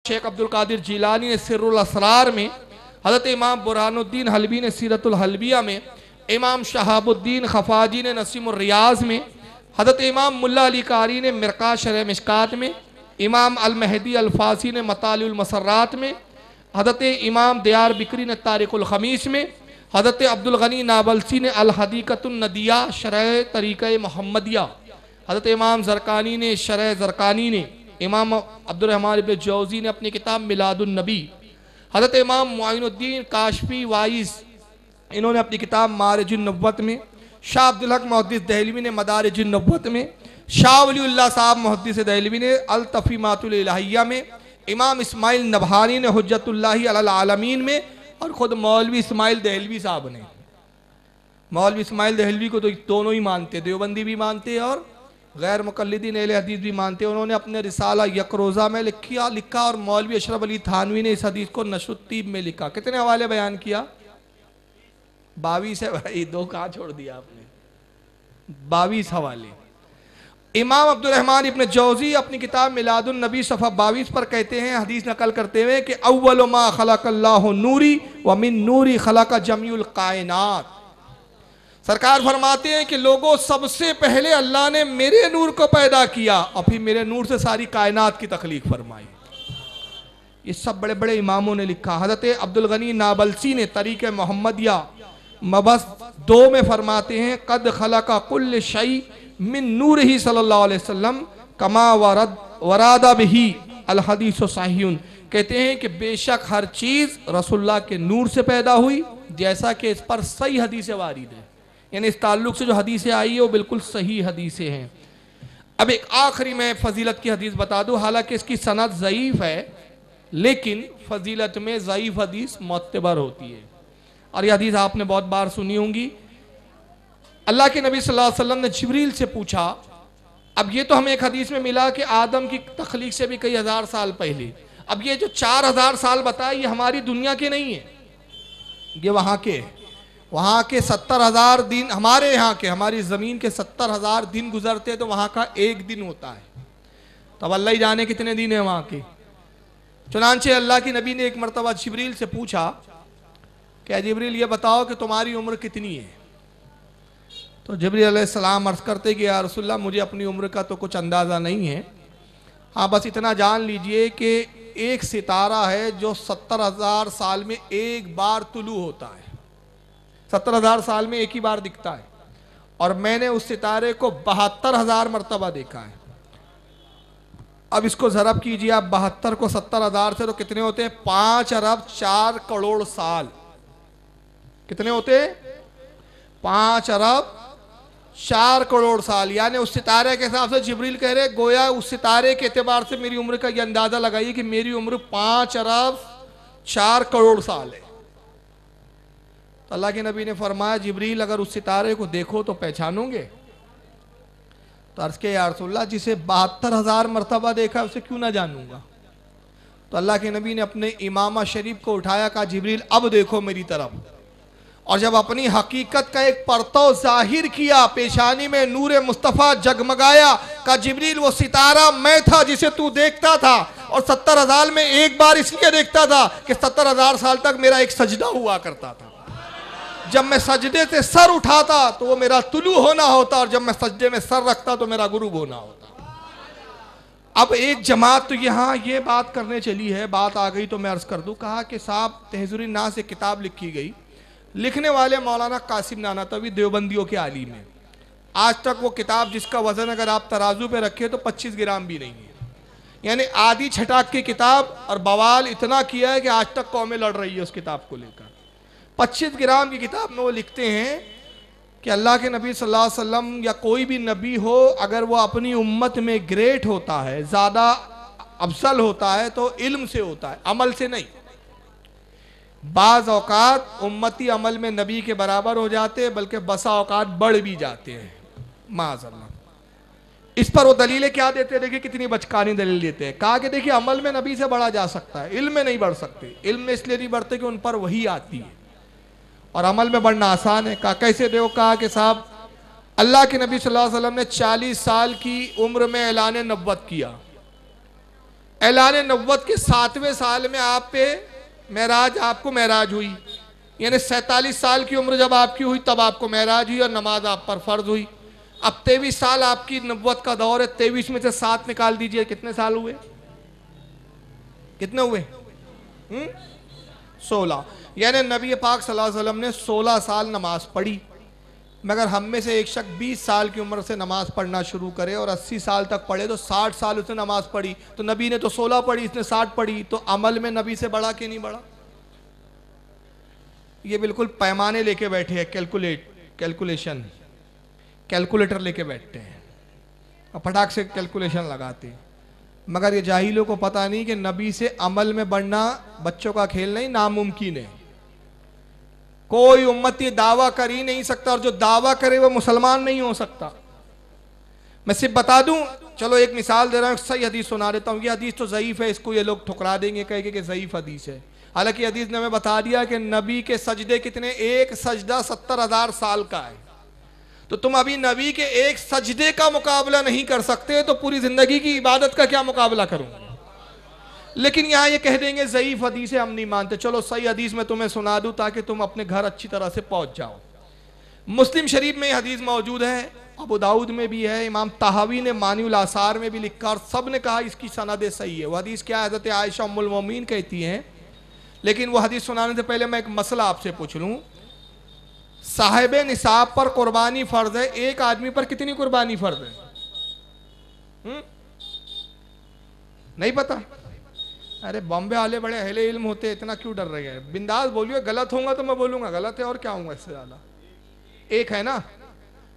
शेख अब्दुल कादिर जिलानी ने सिर्रुल असरार में, हज़रत इमाम बुरहानुद्दीन हलबी ने सीरतुल हलबिया में, इमाम शहाबुद्दीन खफाजी ने नसीमुर रियाज में, हज़रत इमाम मुल्ला अली कारी ने मिरका शरह मिशकात में, इमाम अल महदी अल फासी ने मतालिउल मसर्रात में, हज़रत इमाम दयार बिकरी ने तारिकुल खमीस में, हज़रत अब्दुल गनी नाबलसी ने अल हदीकतुन नदिया शरह तरीक़े मोहम्मदिया, हज़रत इमाम ज़रकानी ने शरह ज़रकानी ने, इमाम अब्दुर्रहमान इब्न जौज़ी ने अपनी किताब मिलादुन नबी, हज़रत इमाम मुइनुद्दीन काशफी वाइस इन्होंने अपनी किताब मारिजुन नबुव्वत में, शाह अब्दुल हक मुहद्दिस दहलवी ने मदारिजुन नबुव्वत में, शाह वलीउल्लाह साहब मुहद्दिस दहलवी ने अल तफ़ीमातुल इलाहिया में, इमाम इस्माइल नबहानी ने हुज्जतुल्लाहि अलल आलमीन में, और ख़ुद मौलवी इस्माइल दहलवी साहब ने, मौलवी इस्माइल दहलवी को तो दोनों ही मानते, देवबंदी भी मानते और गैर मुक़ल्लिदीन अहले हदीस भी मानते। उन्होंने अपने रिसाला यकरोज़ा में लिखा और मौलवी अशरफ अली थानवी ने इस हदीस को नशरुत्तीब में लिखा। कितने हवाले बयान किया? 22 है भाई, 2 कहाँ छोड़ दिया आपने? 22 हवाले। इमाम अब्दुर्रहमान इब्न जौज़ी अपनी किताब मिलादुन नबी सफ़ा 22 पर कहते हैं, हदीस नकल करते हुए कि अव्वलु मा खलक़ल्लाहु नूरी व मिन नूरी खलक़ जमीउल कायनात। सरकार फरमाते हैं कि लोगों, सबसे पहले अल्लाह ने मेरे नूर को पैदा किया और फिर मेरे नूर से सारी कायनात की तख्लीक फरमाई। ये सब बड़े बड़े इमामों ने लिखा। हज़रत अब्दुल गनी नाबलसी ने तरीक़े मोहम्मदिया मबस 2 में फरमाते हैं, कद खलक़ा कुल्ल शै मिन नूरिही सल्लल्लाहु अलैहि वसल्लम कमा वरादा बिही अल हदीस सहीहुन। कहते हैं कि बेशक हर चीज़ रसूलुल्लाह के नूर से पैदा हुई, जैसा कि इस पर सही हदीसें वारिद हैं। यानी इस ताल्लुक़ से जो हदीसें आई है वो बिल्कुल सही हदीसें हैं। अब एक आखिरी में फ़जीलत की हदीस बता दूँ, हालांकि इसकी सनद ज़ईफ़ है, लेकिन फ़जीलत में ज़ईफ़ हदीस मोतबर होती है। और यह हदीस आपने बहुत बार सुनी होंगी। अल्लाह के नबी सल्लल्लाहु अलैहि वसल्लम ने जिब्रील से पूछा, अब ये तो हमें एक हदीस में मिला कि आदम की तख्लीक से भी कई हज़ार साल पहले, अब ये जो 4000 साल बताए ये हमारी दुनिया के नहीं है, ये वहाँ के 70,000 दिन, हमारे यहाँ के, हमारी ज़मीन के 70,000 दिन गुजरते तो वहाँ का एक दिन होता है। तो अब अल्लाह ही जाने कितने दिन है वहाँ के। चुनांचे अल्लाह की नबी ने एक मरतबा जिब्रील से पूछा कि जिब्रील ये बताओ कि तुम्हारी उम्र कितनी है? तो जिब्रील अलैहिस्सलाम अर्ज़ करते कि या रसूलल्लाह, मुझे अपनी उम्र का तो कुछ अंदाज़ा नहीं है, हाँ बस इतना जान लीजिए कि एक सितारा है जो 70,000 साल में एक बार तुलू होता है, 70,000 साल में एक ही बार दिखता है, और मैंने उस सितारे को 72,000 मरतबा देखा है। अब इसको ज़रब कीजिए आप 72 को 70,000 से, तो कितने होते हैं? 5 अरब 4 करोड़ साल। कितने होते हैं? 5 अरब 4 करोड़ साल। यानी उस सितारे के हिसाब से जिब्रील कह रहे, गोया उस सितारे के एतबार से मेरी उम्र का यह अंदाज़ा लगाइए कि मेरी उम्र 5 अरब 4 करोड़ साल है। तो अल्लाह के नबी ने फरमाया, जिब्रील अगर उस सितारे को देखो तो पहचानोगे? तो अर्ज़ के या रसूलल्लाह, जिसे 72,000 मरतबा देखा उसे क्यों ना जानूंगा? तो अल्लाह के नबी ने अपने इमामा शरीफ को उठाया, कहा जिब्रील अब देखो मेरी तरफ, और जब अपनी हकीकत का एक परतव जाहिर किया, पेशानी में नूरे मुस्तफ़ा जगमगाया, कहा जिब्रील वो सितारा मैं था जिसे तू देखता था, और 70,000 में एक बार इसलिए देखता था कि 70,000 साल तक मेरा एक सजदा हुआ करता था। जब मैं सजदे से सर उठाता तो वो मेरा तुलू होना होता, और जब मैं सजदे में सर रखता तो मेरा गुरूब होना होता। अब एक जमात तो यहाँ ये बात करने चली है, बात आ गई तो मैं अर्ज़ कर दूँ। कहा कि साहब तहज़ुरुन नास से किताब लिखी गई, लिखने वाले मौलाना कासिम नानातवी देवबंदियों के आलिम हैं। आज तक वो किताब जिसका वज़न अगर आप तराजू पे रखे तो 25 ग्राम भी नहीं है, यानी आधी छटाक की किताब, और बवाल इतना किया है कि आज तक कौमें लड़ रही है उस किताब को लेकर। 25 ग्राम की किताब में वो लिखते हैं कि अल्लाह के नबी सल्लल्लाहु अलैहि वसल्लम या कोई भी नबी हो, अगर वो अपनी उम्मत में ग्रेट होता है, ज़्यादा अफजल होता है, तो इल्म से होता है, अमल से नहीं। बाज़ औकात उम्मती अमल में नबी के बराबर हो जाते हैं, बल्कि बसा औकात बढ़ भी जाते हैं, माज़अल्लाह। इस पर वो दलीलें क्या देते हैं? देखिए कितनी बचकानी दलील देते हैं। कहा कि देखिए अमल में नबी से बढ़ा जा सकता है, इल्म में नहीं बढ़ सकते। इल्म में इसलिए नहीं बढ़ते कि उन पर वही आती है, और अमल में बढ़ना आसान है। कहा कैसे? देखो, कहा कि साहब अल्लाह के नबी सल्लल्लाहु अलैहि वसल्लम ने 40 साल की उम्र में ऐलान नबुव्वत किया, ऐलान नबुव्वत के 7वें साल में आप पे आपको महराज हुई, यानी 47 साल की उम्र जब आपकी हुई तब आपको महराज हुई और नमाज आप पर फर्ज हुई। अब 23 साल आपकी नबुव्वत का दौर है, 23 में से 7 निकाल दीजिए, कितने साल हुए? कितने हुए? 16। यानी नबी पाक सल्लल्लाहु अलैहि वसल्लम ने 16 साल नमाज पढ़ी। मगर हम में से एक शख्स 20 साल की उम्र से नमाज पढ़ना शुरू करे और 80 साल तक पढ़े तो 60 साल उसने नमाज पढ़ी, तो नबी ने तो 16 पढ़ी, इसने 60 पढ़ी, तो अमल में नबी से बढ़ा कि नहीं बढ़ा? ये बिल्कुल पैमाने लेके बैठे हैं, कैलकुलेटर लेके बैठते हैं और फटाक से कैलकुलेशन लगाते हैं। मगर ये जाहिलों को पता नहीं कि नबी से अमल में बढ़ना बच्चों का खेल नहीं, नामुमकिन है। कोई उम्मती दावा कर ही नहीं सकता, और जो दावा करे वो मुसलमान नहीं हो सकता। मैं सिर्फ बता दूं, चलो एक मिसाल दे रहा हूं, सही हदीस सुना देता हूं। ये हदीस तो ज़ईफ है, इसको ये लोग ठुकरा देंगे कहेंगे कि ज़ईफ हदीस है। हालांकि हदीस ने हमें बता दिया कि नबी के सजदे कितने, एक सजदा 70,000 साल का है। तो तुम अभी नबी के एक सजदे का मुकाबला नहीं कर सकते, तो पूरी जिंदगी की इबादत का क्या मुकाबला करूंगा? लेकिन यहां ये कह देंगे ज़ईफ हदीस है, हम नहीं मानते। चलो सही हदीस में तुम्हें सुना दूं ताकि तुम अपने घर अच्छी तरह से पहुंच जाओ। मुस्लिम शरीफ में हदीस मौजूद है, अबू दाऊद में भी है, इमाम तहावी ने मानिउल आसार में भी लिखा, और सब ने कहा इसकी सनद सही है। वो हदीस क्या है? हज़रत आयशा उम्मुल मोमिनीन कहती हैं। लेकिन वो हदीस सुनाने से पहले मैं एक मसला आपसे पूछ लूं, साहिब निसाब पर कुर्बानी फर्ज है, एक आदमी पर कितनी कुर्बानी फर्ज है? नहीं पता? अरे बॉम्बे वाले बड़े अहले इल्म होते हैं, इतना क्यों डर रहे हैं? बिंदास बोलिए, गलत होगा तो मैं बोलूंगा गलत है, और क्या होगा इससे ज्यादा। एक है ना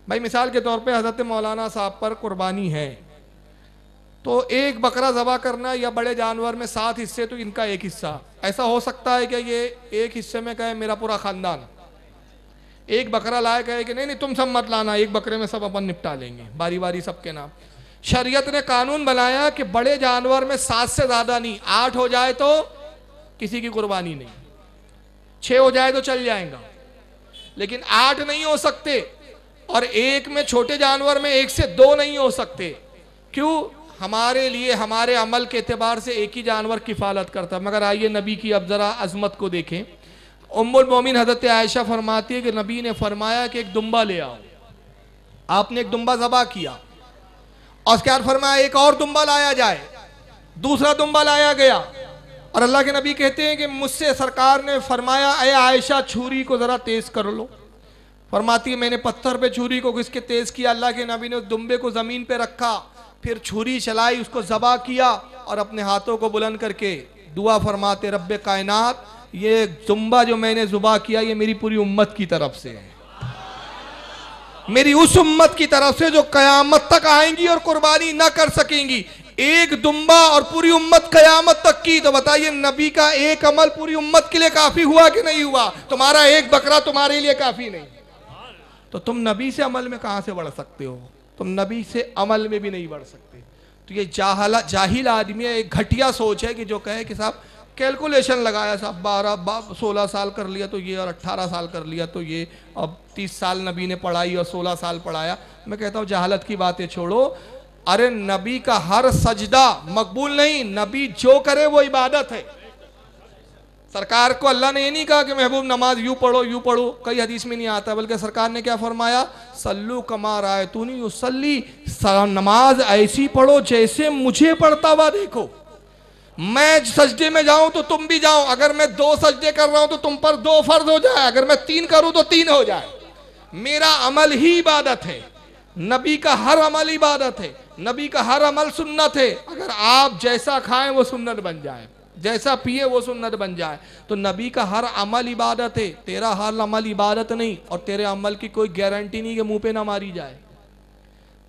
भाई, मिसाल के तौर पे हजरत मौलाना साहब पर कुर्बानी है, तो एक बकरा ज़बा करना या बड़े जानवर में 7 हिस्से, तो इनका एक हिस्सा। ऐसा हो सकता है कि ये एक हिस्से में कहे मेरा पूरा खानदान, एक बकरा लाए कहे कि नहीं नहीं तुम सब मत लाना, एक बकरे में सब अपन निपटा लेंगे बारी बारी सबके नाम। शरीयत ने कानून बनाया कि बड़े जानवर में 7 से ज्यादा नहीं, 8 हो जाए तो किसी की कुर्बानी नहीं, 6 हो जाए तो चल जाएगा, लेकिन 8 नहीं हो सकते, और एक में छोटे जानवर में 1 से 2 नहीं हो सकते। क्यों? हमारे लिए हमारे अमल के एतबार से एक ही जानवर किफालत करता। मगर आइए नबी की अब जरा अजमत को देखें। उम्मुल मोमिन हजरत आयशा फरमाती है कि नबी ने फरमाया कि एक दुम्बा ले आओ। आपने एक दुम्बा ज़बा किया, और उसके बाद फरमाया एक और दुम्बा लाया जाए, दूसरा दुम्बा लाया गया, और अल्लाह के नबी कहते हैं कि मुझसे सरकार ने फरमाया अय आयशा छुरी को जरा तेज कर लो। फरमाती है मैंने पत्थर पे छुरी को घिस के तेज किया, अल्लाह के नबी ने उस दुम्बे को जमीन पे रखा, फिर छुरी चलाई, उसको ज़बा किया, और अपने हाथों को बुलंद करके दुआ फरमाते रब्बे कायनात, ये दुम्बा जो मैंने ज़ुबा किया ये मेरी पूरी उम्मत की तरफ से है, मेरी उस उम्मत की तरफ से जो कयामत तक आएंगी और कुर्बानी ना कर सकेंगी। एक दुम्बा और पूरी उम्मत कयामत तक की। तो बताइए नबी का एक अमल पूरी उम्मत के लिए काफी हुआ कि नहीं हुआ? तुम्हारा एक बकरा तुम्हारे लिए काफी नहीं, तो तुम नबी से अमल में कहां से बढ़ सकते हो? तुम नबी से अमल में भी नहीं बढ़ सकते। तो ये जाहिल आदमी है, एक घटिया सोच है कि जो कहे कि साहब कैलकुलेशन लगाया, साहब 16 साल कर लिया तो ये, और 18 साल कर लिया तो ये, अब 30 साल नबी ने पढ़ाई और 16 साल पढ़ाया। मैं कहता हूँ जहालत की बातें छोड़ो। अरे नबी का हर सजदा मकबूल नहीं, नबी जो करे वो इबादत है। सरकार को अल्लाह ने ये नहीं कहा कि महबूब नमाज यूं पढ़ो, कई हदीस में नहीं आता, बल्कि सरकार ने क्या फरमाया, सल्लू कमा रायतूनी युसल्ली, नमाज ऐसी पढ़ो जैसे मुझे पढ़ता हुआ देखो। मैं सजदे में जाऊं तो तुम भी जाओ, अगर मैं 2 सजदे कर रहा हूं तो तुम पर 2 फर्ज हो जाए, अगर मैं 3 करूं तो 3 हो जाए। मेरा अमल ही इबादत है, नबी का हर अमल इबादत है, नबी का हर अमल सुन्नत है। अगर आप जैसा खाएं वो सुन्नत बन जाए, जैसा पिए वो सुन्नत बन जाए, तो नबी का हर अमल इबादत है, तेरा हर अमल इबादत नहीं, और तेरे अमल की कोई गारंटी नहीं कि मुंह पे ना मारी जाए।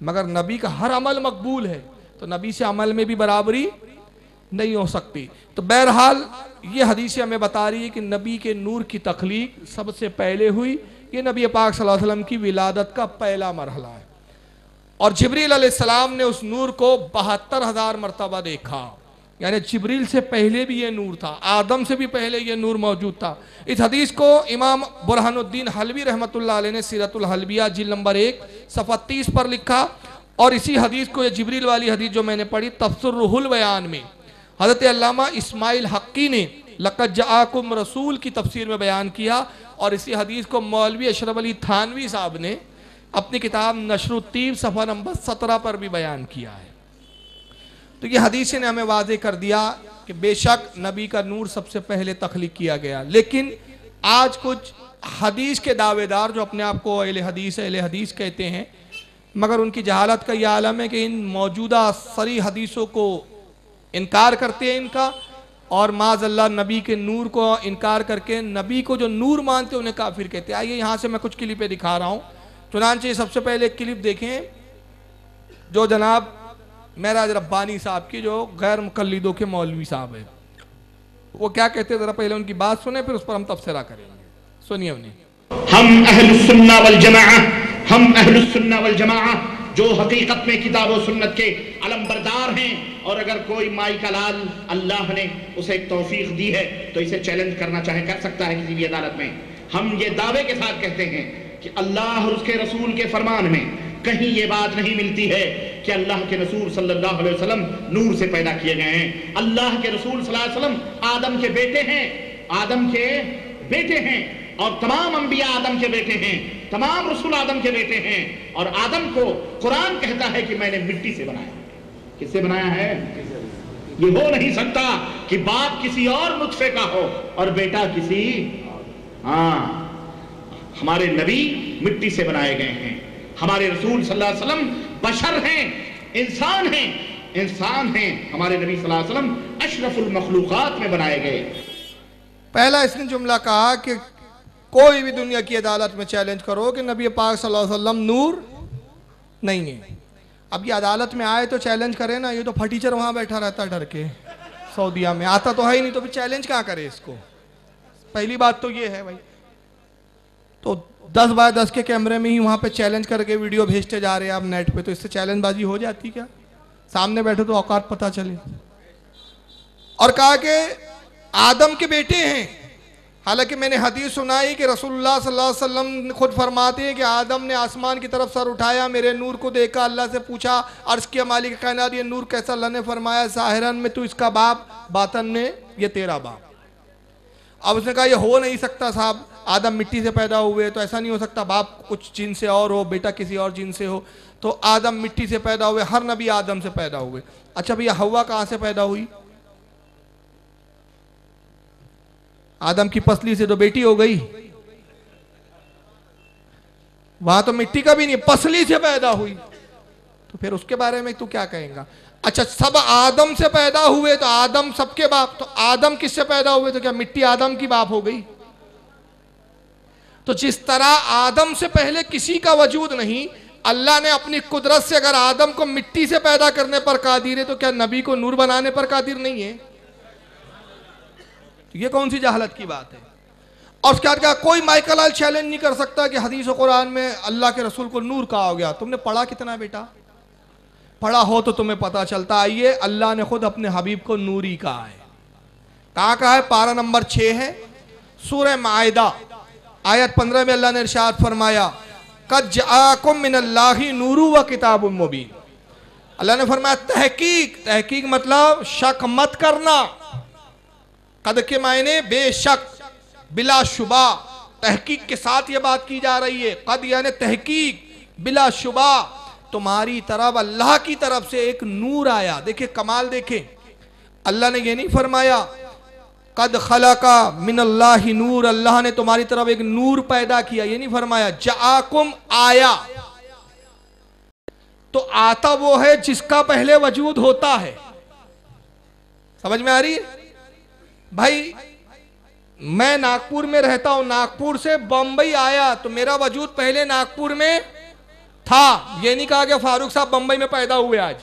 मगर नबी का हर अमल मकबूल है, तो नबी से अमल में भी बराबरी नहीं हो सकती। तो बहरहाल ये हदीस हमें बता रही है कि नबी के नूर की तख्लीक सबसे पहले हुई। ये नबी पाक सल्लल्लाहु अलैहि वसल्लम की विलादत का पहला मरहला है, और जिब्रील अलैहिस्सलाम ने उस नूर को 72,000 मरतबा देखा। यानी जिब्रील से पहले भी ये नूर था, आदम से भी पहले ये नूर मौजूद था। इस हदीस को इमाम बुरहानुद्दीन हलवी रहमतुल्लाह अलैह ने सीरतुल हलबिया जिल्द नंबर 1 सफ़ा 30 पर लिखा। और इसी हदीस को, ये जिब्रील वाली हदीस जो मैंने पढ़ी, तफसीर रूहुल बयान में हज़रत अल्लामा इस्माइल हक्की ने लक़द जाअकुम रसूल की तफसीर में बयान किया, और इसी हदीस को मौलवी अशरफ अली थानवी साहब ने अपनी किताब नशरुत्तीब सफ़ा नंबर 17 पर भी बयान किया है। तो ये हदीस ने हमें वाज़े कर दिया कि बेशक नबी का नूर सबसे पहले तख्लीक किया गया। लेकिन आज कुछ हदीस के दावेदार जो अपने आप को अहले हदीस कहते हैं, मगर उनकी जहालत का यह आलम है कि इन मौजूदा सरी हदीसों को इनकार करते हैं इनका, और माज़अल्लाह नबी के नूर को इनकार करके नबी को जो नूर मानते हैं उन्हें काफिर कहते हैं। आइए यहाँ से मैं कुछ क्लिपें दिखा रहा हूँ। चुनांचे सबसे पहले एक क्लिप देखें जो जनाब महराज रब्बानी साहब की, जो गैर मुकल्लिदों के मौलवी साहब है, वो क्या कहते हैं ज़रा पहले उनकी बात सुने, फिर उस पर हम तफसीरा करेंगे। सुनिए उन्हें। हम अहलुस्सुन्ना वल जमाअह, हम अहलुस्सुन्ना वल जमाअह जो हकीकत में किताब और सुन्नत के अलमबरदार हैं, और अगर कोई माई का लाल अल्लाह ने उसे एक तौफीक दी है तो इसे चैलेंज करना चाहे कर सकता है किसी भी अदालत में। हम ये दावे के साथ कहते हैं कि अल्लाह और उसके रसूल के फरमान में कहीं ये बात नहीं मिलती है कि अल्लाह के रसूल सल्लल्लाहु अलैहि वसल्लम नूर से पैदा किए गए हैं। अल्लाह के रसूल सल्लल्लाहु अलैहि वसल्लम आदम के बेटे हैं, आदम के बेटे हैं, और तमाम अंबिया आदम के बेटे हैं, तमाम रसूल आदम के बेटे हैं। और आदम को कुरान कहता है कि मैंने मिट्टी से बनाया। किससे बनाया है? ये हो नहीं सकता कि बाप किसी और नुत्फे का हो और बेटा किसी, हाँ, हमारे नबी मिट्टी से बनाए गए हैं। हमारे रसूल सल्लल्लाहु अलैहि वसल्लम बशर हैं, इंसान हैं, इंसान हैं। हमारे नबी सल्लल्लाहु अलैहि वसल्लम अशरफुल मखलूकात में बनाए गए। पहला इसने जुमला कहा कि कोई भी दुनिया की अदालत में चैलेंज करो कि नबी पाक सल्लल्लाहु अलैहि वसल्लम नूर नहीं है। अब ये अदालत में आए तो चैलेंज करे ना, ये तो फटीचर वहां बैठा रहता डर के, सऊदीया में आता तो है ही नहीं, तो फिर चैलेंज कहाँ करे इसको? पहली बात तो ये है भाई। तो 10 बाय 10 के कैमरे में ही वहां पे चैलेंज करके वीडियो भेजते जा रहे हैं आप नेट पे, तो इससे चैलेंजबाजी हो जाती क्या? सामने बैठे तो औकात पता चले। और कहा कि आदम के बेटे हैं, हालांकि मैंने हदीस सुनाई कि रसूलुल्लाह सल्लल्लाहु अलैहि वसल्लम खुद फरमाते हैं कि आदम ने आसमान की तरफ सर उठाया, मेरे नूर को देखा, अल्लाह से पूछा, अर्ज किया मालिक कायनात ये नूर कैसा? अल्लाह ने फरमाया ज़ाहिरन में तू इसका बाप, बातन में ये तेरा बाप। अब उसने कहा ये हो नहीं सकता साहब, आदम मिट्टी से पैदा हुए तो ऐसा नहीं हो सकता, बाप कुछ जिन से और हो, बेटा किसी और जिन से हो। तो आदम मिट्टी से पैदा हुए, हर नबी आदम से पैदा हुए। अच्छा भैया हव्वा कहाँ से पैदा हुई? आदम की पसली से तो बेटी हो गई, वहां तो मिट्टी का भी नहीं, पसली से पैदा हुई, तो फिर उसके बारे में तू क्या कहेगा? अच्छा सब आदम से पैदा हुए तो आदम सबके बाप, तो आदम किससे पैदा हुए? तो क्या मिट्टी आदम की बाप हो गई? तो जिस तरह आदम से पहले किसी का वजूद नहीं, अल्लाह ने अपनी कुदरत से अगर आदम को मिट्टी से पैदा करने पर कादिर है, तो क्या नबी को नूर बनाने पर कादिर नहीं है? ये कौन सी जहालत की बात है? और उसके बाद क्या कोई माइकल आल चैलेंज नहीं कर सकता कि हदीस और कुरान में अल्लाह के रसूल को नूर कहा हो गया? तुमने पढ़ा कितना बेटा? पढ़ा हो तो तुम्हें पता चलता। आइए, अल्लाह ने खुद अपने हबीब को नूरी कहा है। कहा है? पारा नंबर 6 है, सूरह माइदा आयत 15 में अल्लाह ने इरशाद फरमाया कद जाअकुम मिनल्लाहि नूरु व किताबुम मुबीन। अल्लाह ने फरमाया तहकीक, तहकीक मतलब शक मत करना। कद के मायने बेशक, बिलाशुबा, तहकीक के साथ ये बात की जा रही है। कद यानी तहकीक, बिलाशुबा तुम्हारी तरफ अल्लाह की तरफ से एक नूर आया। देखिए कमाल, देखें अल्लाह ने ये नहीं फरमाया कद खलका मिनल्लाहि नूर, अल्लाह ने तुम्हारी तरफ एक नूर पैदा किया, ये नहीं फरमाया। जाअकुम आया, तो आता वो है जिसका पहले वजूद होता है। समझ में आ रही है भाई? मैं नागपुर में रहता हूं, नागपुर से बंबई आया तो मेरा वजूद पहले नागपुर में था। ये नहीं कहा कि फारूक साहब बंबई में पैदा हुए आज,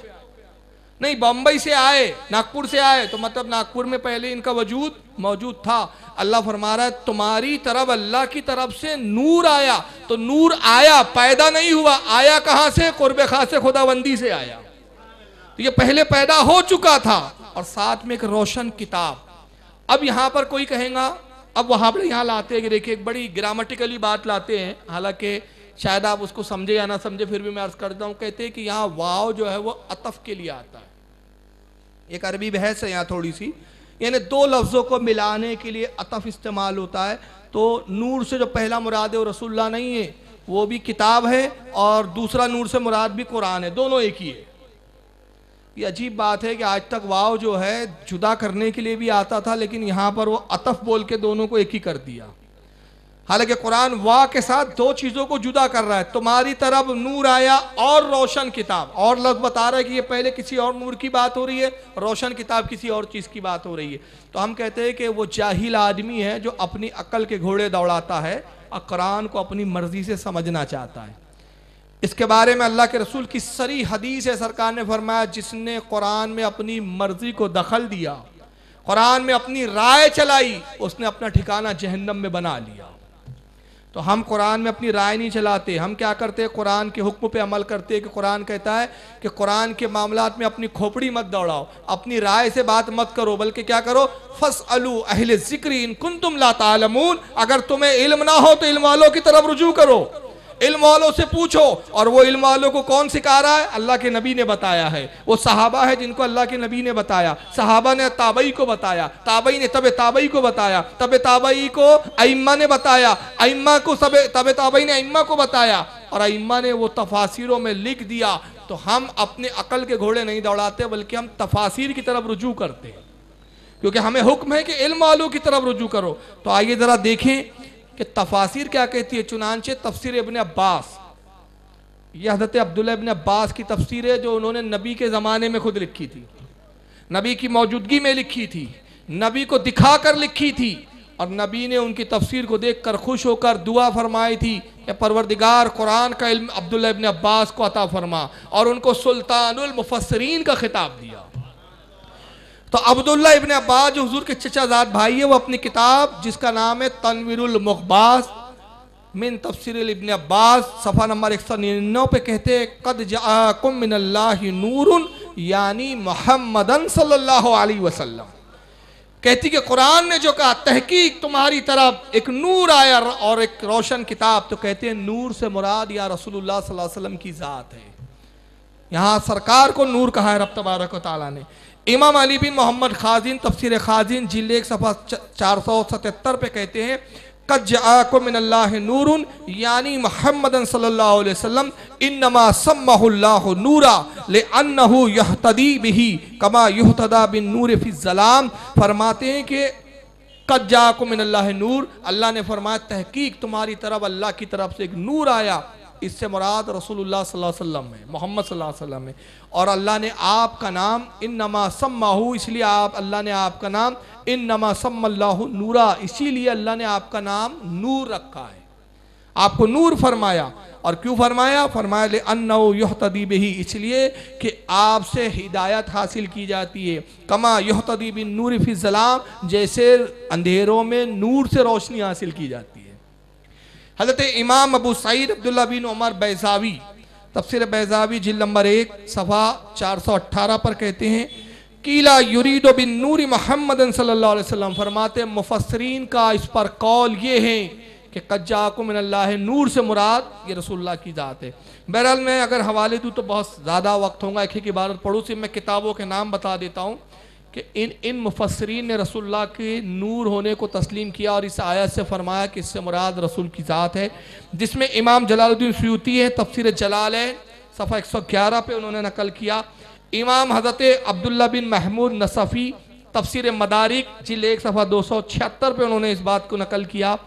नहीं, बंबई से आए, नागपुर से आए, तो मतलब नागपुर में पहले इनका वजूद मौजूद था। अल्लाह फरमा रहा है तुम्हारी तरफ अल्लाह की तरफ से नूर आया। तो नूर आया, पैदा नहीं हुआ। आया कहां से? कुर्बे खासे खुदाबंदी से आया। तो ये पहले पैदा हो चुका था, और साथ में एक रोशन किताब। अब यहां पर कोई कहेगा, अब वहां पर यहां लाते हैं कि देखिए एक बड़ी ग्रामेटिकली बात लाते हैं, हालांकि शायद आप उसको समझे या ना समझे, फिर भी मैं अर्ज करता हूं। कहते हैं कि यहाँ वाव जो है वो अतफ के लिए आता है। एक अरबी बहस है यहाँ थोड़ी सी, यानी दो लफ्ज़ों को मिलाने के लिए अतफ इस्तेमाल होता है। तो नूर से जो पहला मुराद है वो रसूलुल्लाह नहीं है, वो भी किताब है, और दूसरा नूर से मुराद भी कुरान है, दोनों एक ही है। ये अजीब बात है कि आज तक वाव जो है जुदा करने के लिए भी आता था, लेकिन यहाँ पर वो अतफ बोल के दोनों को एक ही कर दिया। हालांकि कुरान वाह के साथ दो चीज़ों को जुदा कर रहा है। तुम्हारी तरफ नूर आया और रोशन किताब, और लफ्ज़ बता रहा है कि ये पहले किसी और नूर की बात हो रही है, रोशन किताब किसी और चीज़ की बात हो रही है। तो हम कहते हैं कि वो जाहिल आदमी है जो अपनी अक्ल के घोड़े दौड़ाता है और कुरान को अपनी मर्जी से समझना चाहता है। इसके बारे में अल्लाह के रसूल की सरी हदीस है, सरकार ने फरमाया जिसने कुरान में अपनी मर्जी को दखल दिया, कुरान में अपनी राय चलाई, उसने अपना ठिकाना जहन्नम में बना लिया। तो हम कुरान में अपनी राय नहीं चलाते, हम क्या करते हैं, कुरान के हुक्म पे अमल करते हैं कि कुरान कहता है कि कुरान के मामलात में अपनी खोपड़ी मत दौड़ाओ, अपनी राय से बात मत करो, बल्कि क्या करो, फसअलू अहले ज़िक्र इन कुंतुम ला तालमून, अगर तुम्हें इल्म ना हो तो इल्म वालों की तरफ रुजू करो, इल्म वालों से पूछो। और वो इल्म वालों को कौन सिखा रहा है? अल्लाह के नबी ने बताया है। वो सहाबा है जिनको अल्लाह के नबी ने बताया, सहाबा ने ताबई को बताया, ताबई ने तबे ताबई को बताया, तबे ताबई को अइम्मा ने बताया, अइम्मा को तबे ताबई ने अइम्मा को बताया, और अइम्मा ने वो तफासिरों में लिख दिया। तो हम अपने अकल के घोड़े नहीं दौड़ाते, बल्कि हम तफासिर की तरफ रुजू करते हैं, क्योंकि हमें हुक्म है कि इल्म वालों की तरफ रुजू करो। तो आइए ज़रा देखें कि तफासिर क्या कहती है। चुनांचे तफसीर इब्न अब्बास, यह हज़रत अब्दुल्लाह इब्न अब्बास की तफसीर है जो उन्होंने नबी के ज़माने में खुद लिखी थी, नबी की मौजूदगी में लिखी थी, नबी को दिखा कर लिखी थी, और नबी ने उनकी तफसीर को देख कर खुश होकर दुआ फरमाई थी कि परवरदिगार कुरान का इल्म अब्दुल्लाह इब्न अब्बास को अता फरमा, और उनको सुल्तानुल मुफस्सिरीन का खिताब दिया। तो अब्दुल्लाह इब्न अब्बास जो हुजूर के चचाजाद भाई है, वो अपनी किताब जिसका नाम है तनवीरुल मुखबास मिन तफसीर इब्न अब्बास, सफ़ा नंबर 199 पे कहते हैं कद जाअकुम मिनल्लाहि नूरुन, यानी मुहम्मदन सल्लल्लाहु अलैहि वसल्लम। कहती कि कुरान ने जो कहा तहकीक तुम्हारी तरफ एक नूर आया और एक रोशन किताब, तो कहते हैं नूर से मुराद या रसूलुल्लाह सल्लल्लाहु अलैहि वसल्लम की ज़ात है। यहाँ सरकार को नूर कहा है रब तबारक व तआला ने। इमाम अली बिन मोहम्मद खाजिन तफसीर खाजिन जिल्द 1 सफ़ा 477 पे कहते हैं कद जाअकुम मिनल्लाहि नूरुन, यानी मुहम्मदन सल्लल्लाहु अलैहि वसल्लम इन्नमा सम्महुल्लाहु नूरा लिअन्नहु यहतदी बिही कमा युहतदा बिन नूर फी ज़लाम। फरमाते हैं कि कद जाअकुम मिनल्लाहि नूर, अल्लाह ने फरमाया तहकीक तुम्हारी तरफ अल्लाह की तरफ से एक नूर आया, इससे मुराद रसूलुल्लाह सल्लल्लाहु अलैहि वसल्लम है, मोहम्मद सल्लल्लाहु अलैहि वसल्लम है। और अल्लाह ने आपका नाम इन्नमा सम्माहु, इसलिए अल्लाह ने आपका नाम इन्नमा सम्मल्लाहु नूरा, इसीलिए अल्लाह ने आपका नाम नूर रखा है, आपको नूर फरमाया। और क्यों फरमाया? फरमाया ले अन्नहु युहतदी बिही, इसलिए कि आपसे हिदायत हासिल की जाती है, कमा युहतदी बिन नूर फी ज़लाम, जैसे अंधेरों में नूर से रोशनी हासिल की जाती है। हज़रत इमाम अबू सईद अब्दुल्लाह बिन उमर बैज़ावी तफसीर बैज़ावी जिल्द नंबर 1 सफ़ा 418 पर कहते हैं कीला युरीदो बिन नूरी मुहम्मदन सल्लल्लाहु अलैहि वसल्लम, फरमाते मुफस्सिरीन का इस पर कौल ये है कि कद जाअकुम मिनल्लाहि नूर से मुराद ये रसूलुल्लाह की ज़ात है। बहरहाल मैं अगर हवाले दूँ तो बहुत ज़्यादा वक्त होगा, एक इबारत पढ़ूँ, सिर्फ मैं किताबों के नाम बता देता हूँ कि इन मुफस्सिरीन ने रसूलुल्लाह के नूर होने को तस्लीम किया और इस आयत से फरमाया कि इससे मुराद रसूल की ज़ात है, जिसमें इमाम जलालुद्दीन सुयूती है तफसीर जलाल है सफ़ा 111 पे उन्होंने नकल किया। इमाम हज़रत अब्दुल्लाह बिन महमूद नसफ़ी तफसीर मदारिक जिल्द 1 सफ़ा 276 पे उन्होंने इस बात को नकल किया।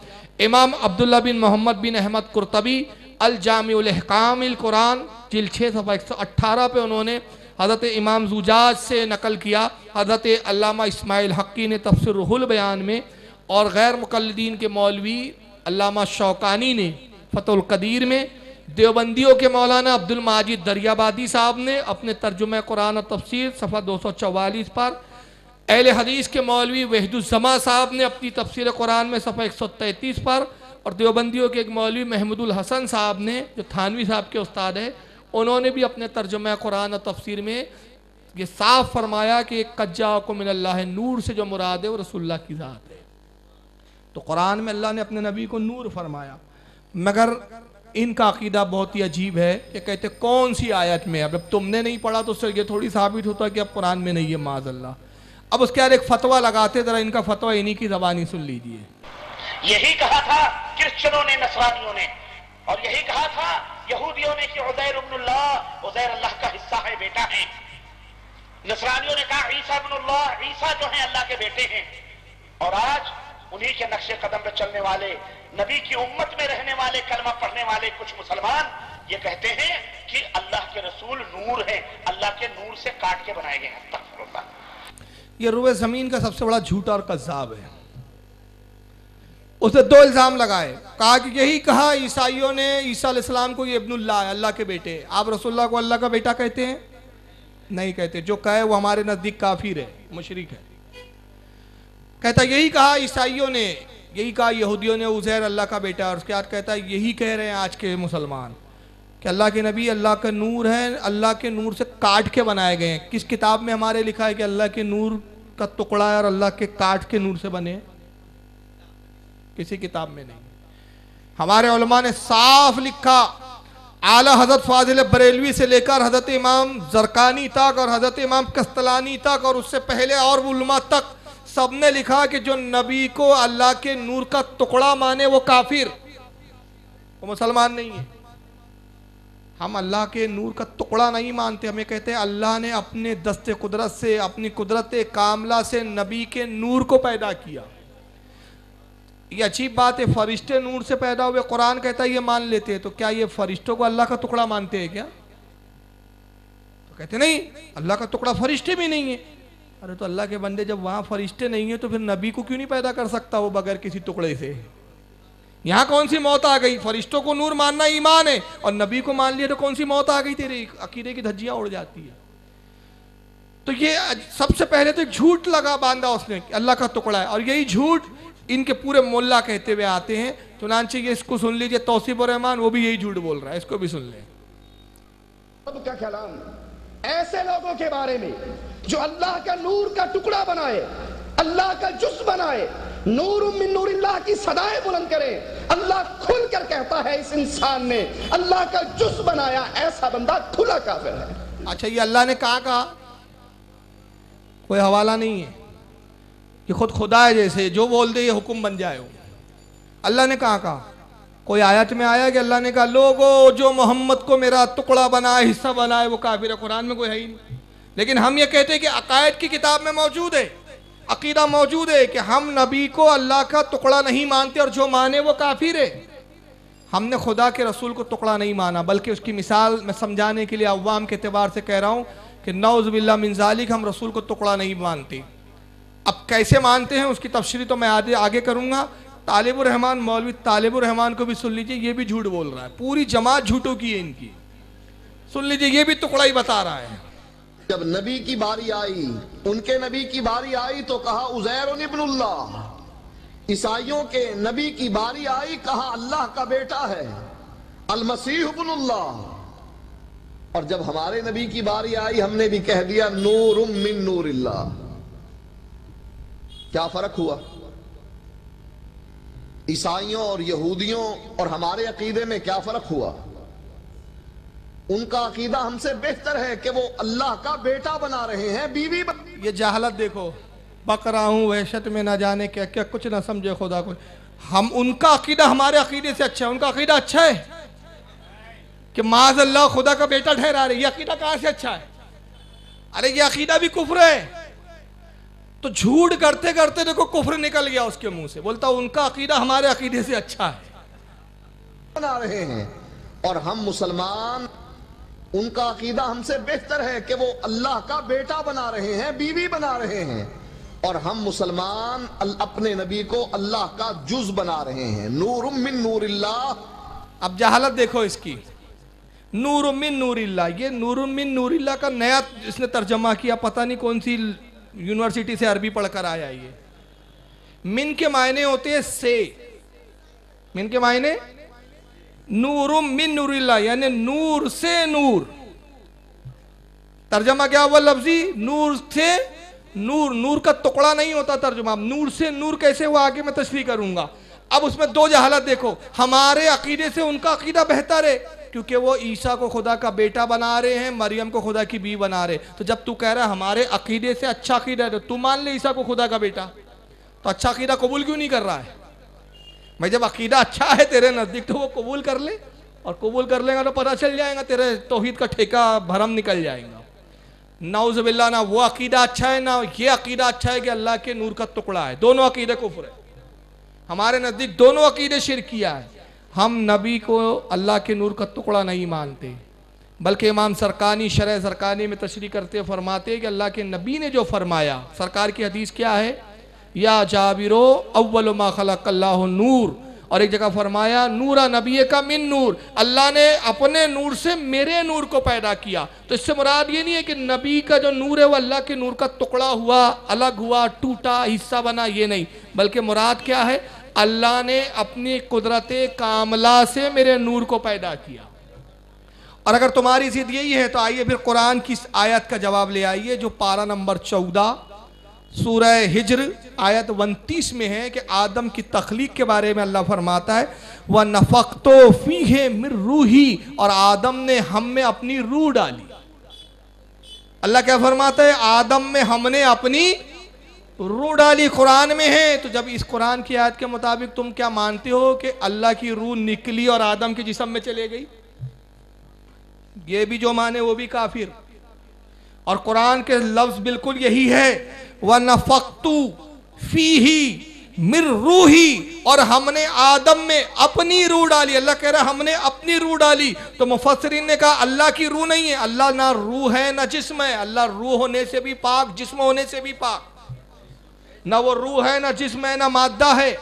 इमाम अब्दुल्लाह बिन मोहम्मद बिन अहमद कुर्तबी अल जामिउल अहकामिल कुरान जिल्द 6 सफ़ा 118 पे उन्होंने हज़रत इमाम ज़ुजाज से नकल किया। हज़रत अल्लामा इस्माइल हक्की ने तफसीर रुहुल बयान में, और गैर मुक़ल्लिदीन के मौलवी अल्लामा शौकानी ने फ़तहुल क़दीर में, देवबंदियों के मौलाना अब्दुल माजिद दरियाबादी साहब ने अपने तर्जुमा कुरान और तफसीर सफ़ा 244 पर, अहले हदीस के मौलवी वहीदुज़्ज़मा साहब ने अपनी तफसीर कुरान में सफ़ा 133 पर, और देवबंदियों के एक मौलवी महमूदुल हसन साहब ने जो थानवी साहब के उस्ताद हैं, उन्होंने भी अपने तर्जुमा कुरान और तफसीर में ये साफ फरमाया कि कद जाअकुम मिनल्लाहि नूर से जो मुराद है वो रसूलुल्लाह की ज़ात है। तो कुरान में अल्लाह ने अपने नबी को नूर फरमाया, मगर इनका अकीदा बहुत ही अजीब है कि कहते कौन सी आयत में, अब तुमने नहीं पढ़ा तो उससे ये थोड़ी साबित होता कि अब कुरान में नहीं है माज़अल्लाह। अब उसके बाद एक फतवा लगाते, जरा इनका फतवा इन्हीं की ज़बानी सुन लीजिए। यही कहा था क्रिश्चियनों ने, नसरानियों ने, और यही कहा था यहूदियों ने कि उज़ैर इब्नुल्लाह, उज़ैर अल्लाह का हिस्सा है, बेटा है। नसरानियों ने कहा ईसा इब्नुल्लाह, ईसा जो है अल्लाह के बेटे हैं। और आज उन्हीं के नक्शे कदम पर चलने वाले, नबी की उम्मत में रहने वाले, कलमा पढ़ने वाले कुछ मुसलमान ये कहते हैं कि अल्लाह के रसूल नूर है, अल्लाह के नूर से काट के बनाए गए हैं। अस्तगफिरुल्लाह। ये रुए ज़मीन का सबसे बड़ा झूठा और कज़्ज़ाब है। उसने दो इल्ज़ाम लगाए, कहा कि यही कहा ईसाइयों ने ईसा अलैहिस्सलाम को ये इब्नुल्लाह है, अल्लाह के बेटे। आप रसूलुल्लाह को अल्लाह का बेटा कहते हैं? नहीं कहते। जो कहे वो हमारे नज़दीक काफिर है, मुशरिक है। कहता यही कहा ईसाइयों ने, यही कहा यहूदियों ने उज़ैर अल्लाह का बेटा। और उसके बाद कहता यही कह रहे हैं आज के मुसलमान कि अल्लाह के नबी अल्लाह का नूर है, अल्लाह के नूर से काट के बनाए गए हैं। किस किताब में हमारे लिखा है कि अल्लाह के नूर का टुकड़ा है और अल्लाह के काट के नूर से बने? किसी किताब में नहीं। हमारे उलमा ने साफ लिखा, आला हजरत फाजिल बरेलवी से लेकर हजरत इमाम जरकानी तक और हजरत इमाम कस्तलानी तक और उससे पहले और उलमा तक सबने लिखा कि जो नबी को अल्लाह के नूर का टुकड़ा माने वो काफिर, वो मुसलमान नहीं है। हम अल्लाह के नूर का टुकड़ा नहीं मानते, हमें कहते हैं अल्लाह ने अपने दस्ते कुदरत से, अपनी कुदरत कामला से नबी के नूर को पैदा किया। ये अजीब बात है, फरिश्ते नूर से पैदा हुए, कुरान कहता है ये मान लेते हैं। तो क्या ये फरिश्तों को अल्लाह का टुकड़ा मानते हैं क्या? तो कहते नहीं, अल्लाह का टुकड़ा फरिश्ते भी नहीं है। अरे तो अल्लाह के बंदे जब वहां फरिश्ते नहीं है तो फिर नबी को क्यों नहीं पैदा कर सकता वो बगैर किसी टुकड़े से? यहाँ कौन सी मौत आ गई? फरिश्तों को नूर मानना ईमान है और नबी को मान लिया तो कौन सी मौत आ गई? तेरे अकीदे की धज्जियां उड़ जाती है। तो ये सबसे पहले तो झूठ लगा बांधा उसने, अल्लाह का टुकड़ा है। और यही झूठ इनके पूरे मोल्ला कहते हुए आते हैं। चुनांचे ये इसको सुन लीजिए, तौसीफ उर रहमान वो भी यही झूठ बोल रहा है, इसको भी सुन लें। का कलाम ऐसे लोगों के बारे में जो अल्लाह का नूर का टुकड़ा बनाए, अल्लाह का जुज़ बनाए, नूर मिन नूरिल्लाह की सदाएं बुलंद करे। अल्लाह खुलकर कहता है इस इंसान ने अल्लाह का जुज़ बनाया, ऐसा बंदा खुला काफिर है। अच्छा, ये अल्लाह ने कहा कोई हवाला नहीं है, ये खुद खुदा है, जैसे जो बोल दे ये हुक्म बन जाए। अल्लाह ने कहा कोई आयत में आया कि अल्लाह ने कहा लोगो जो मोहम्मद को मेरा टुकड़ा बनाए, हिस्सा बनाए वो काफिर है? कुरान में कोई है ही नहीं। लेकिन हम ये कहते हैं कि अकायद की किताब में मौजूद है, अकीदा मौजूद है कि हम नबी को अल्लाह का टुकड़ा नहीं मानते और जो माने वो काफिर है। हमने खुदा के रसूल को टुकड़ा नहीं माना, बल्कि उसकी मिसाल मैं समझाने के लिए अवाम के एतबार से कह रहा हूँ कि नौज़ बिल्लाह मिन ज़ालिक हम रसूल को टुकड़ा नहीं मानते। अब कैसे मानते हैं उसकी तफसीर तो मैं आगे करूँगा। तालिबुर रहमान, मौलवी तालिबुर रहमान को भी सुन लीजिए, ये भी झूठ बोल रहा है, पूरी जमात झूठों की है इनकी। सुन लीजिए, ये भी टुकड़ा ही बता रहा है। जब नबी की बारी आई, उनके नबी की बारी आई तो कहा उज़ैर इब्नुल्लाह। ईसाइयों के नबी की बारी आई, कहा अल्लाह का बेटा है, अल मसीह इब्नुल्लाह। और जब हमारे नबी की बारी आई हमने भी कह दिया नूरुम मिन नूरिल्लाह। क्या फर्क हुआ? ईसाइयों और यहूदियों और हमारे अकीदे में क्या फर्क हुआ? उनका अकीदा हमसे बेहतर है कि वो अल्लाह का बेटा बना रहे हैं, बीवी ये जहालत देखो, बकरा हूं वहशत में ना जाने क्या क्या, कुछ ना समझे खुदा को। हम उनका अकीदा हमारे अकीदे से अच्छा है। उनका अकीदा अच्छा है कि माज़ अल्लाह खुदा का बेटा ठहरा रहे, ये अकीदा कहां से अच्छा है? अरे ये अकीदा भी कुफ्र है। तो झूठ करते करते देखो कुफ्र निकल गया उसके मुंह से, बोलता उनका अकीदा हमारे अकीदे से अच्छा है, बना रहे हैं। और हम मुसलमान, उनका अकीदा हमसे बेहतर है कि वो अल्लाह का बेटा बना रहे हैं, बीवी बना रहे हैं। और हम मुसलमान अपने नबी को अल्लाह का जुज़ बना रहे हैं, नूरुम मिन नूरिल्लाह। अब जहालत देखो इसकी, नूरुम मिन नूरिल्लाह। ये नूरुम मिन नूरिल्लाह का नया इसने तर्जमा किया, पता नहीं कौन सी यूनिवर्सिटी से अरबी पढ़कर आया। ये मिन के मायने होते हैं से, मिन के मायने नूरुम मिन नूरिल्लाह यानी नूर से नूर। तर्जमा क्या हुआ लफ्जी? नूर से नूर। नूर का टुकड़ा नहीं होता तर्जुमा। नूर से नूर कैसे हुआ आगे मैं तशरीह करूंगा। अब उसमें दो जहालत देखो, हमारे अकीदे से उनका अकीदा बेहतर है, क्योंकि वो ईसा को खुदा का बेटा बना रहे हैं, मरियम को खुदा की बीवी बना रहे। तो जब तू कह रहा है हमारे अकीदे से अच्छा अकीदा है, तो तू मान ले ईसा को खुदा का बेटा, तो अच्छा अकीदा कबूल क्यों नहीं कर रहा है? भाई जब अकीदा अच्छा है तेरे नज़दीक तो वो कबूल कर ले, और कबूल कर लेगा तो पता चल जाएगा तेरे तौहीद का ठेका भरम निकल जाएगा। नाउज़ुबिल्लाह, ना वो अकीदा अच्छा है ना ये अकीदा अच्छा है कि अल्लाह के नूर का टुकड़ा है। दोनों अकीदे कुफ्र है, हमारे नज़दीक दोनों अकीदे शिरकिया है। हम नबी को अल्लाह के नूर का टुकड़ा नहीं मानते, बल्कि इमाम सरकानी शरह सरकानी में तशरीह करते फरमाते कि अल्लाह के नबी ने जो फरमाया, सरकार की हदीस क्या है, या जाबिरो अव्वल मा खलक़ल्लाहु नूर, और एक जगह फरमाया नूरा नबी का मिन नूर, अल्लाह ने अपने नूर से मेरे नूर को पैदा किया। तो इससे मुराद ये नहीं है कि नबी का जो नूर है वो अल्लाह के नूर का टुकड़ा हुआ, अलग हुआ, टूटा, हिस्सा बना, ये नहीं, बल्कि मुराद क्या है, अल्लाह ने अपनी कुदरत कामला से मेरे नूर को पैदा किया। और अगर तुम्हारी जिद यही है तो आइए फिर कुरान की आयत का जवाब ले आइए, जो पारा नंबर 14 सूरह हिज्र आयत 29 में है कि आदम की तख्लीक के बारे में अल्लाह फरमाता है, व नफ़क़्तो फ़ीहे मिर रूही, और आदम ने हम में अपनी रूह डाली। अल्लाह क्या फरमाता है, आदम में हमने अपनी रूह डाली, कुरान में है। तो जब इस कुरान की आयत के मुताबिक तुम क्या मानते हो कि अल्लाह की रूह निकली और आदम के जिस्म में चले गई, ये भी जो माने वो भी काफिर। और कुरान के लफ्ज बिल्कुल यही है, व नफ़क़्तु फ़ीही मिर रूही, और हमने आदम में अपनी रूह डाली। अल्लाह कह रहा है हमने अपनी रूह डाली। तो मुफस्सिरीन ने कहा अल्लाह की रूह नहीं है, अल्लाह ना रूह है ना जिस्म है, अल्लाह रूह होने से भी पाक, जिस्म होने से भी पाक। ना वो रूह है ना जिस्म है ना मादा है,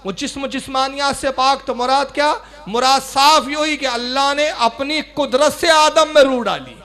वो जिस्म जिस्मानियात से पाक। तो मुराद क्या, मुराद साफ यही कि अल्लाह ने अपनी कुदरत से आदम में रूह डाली।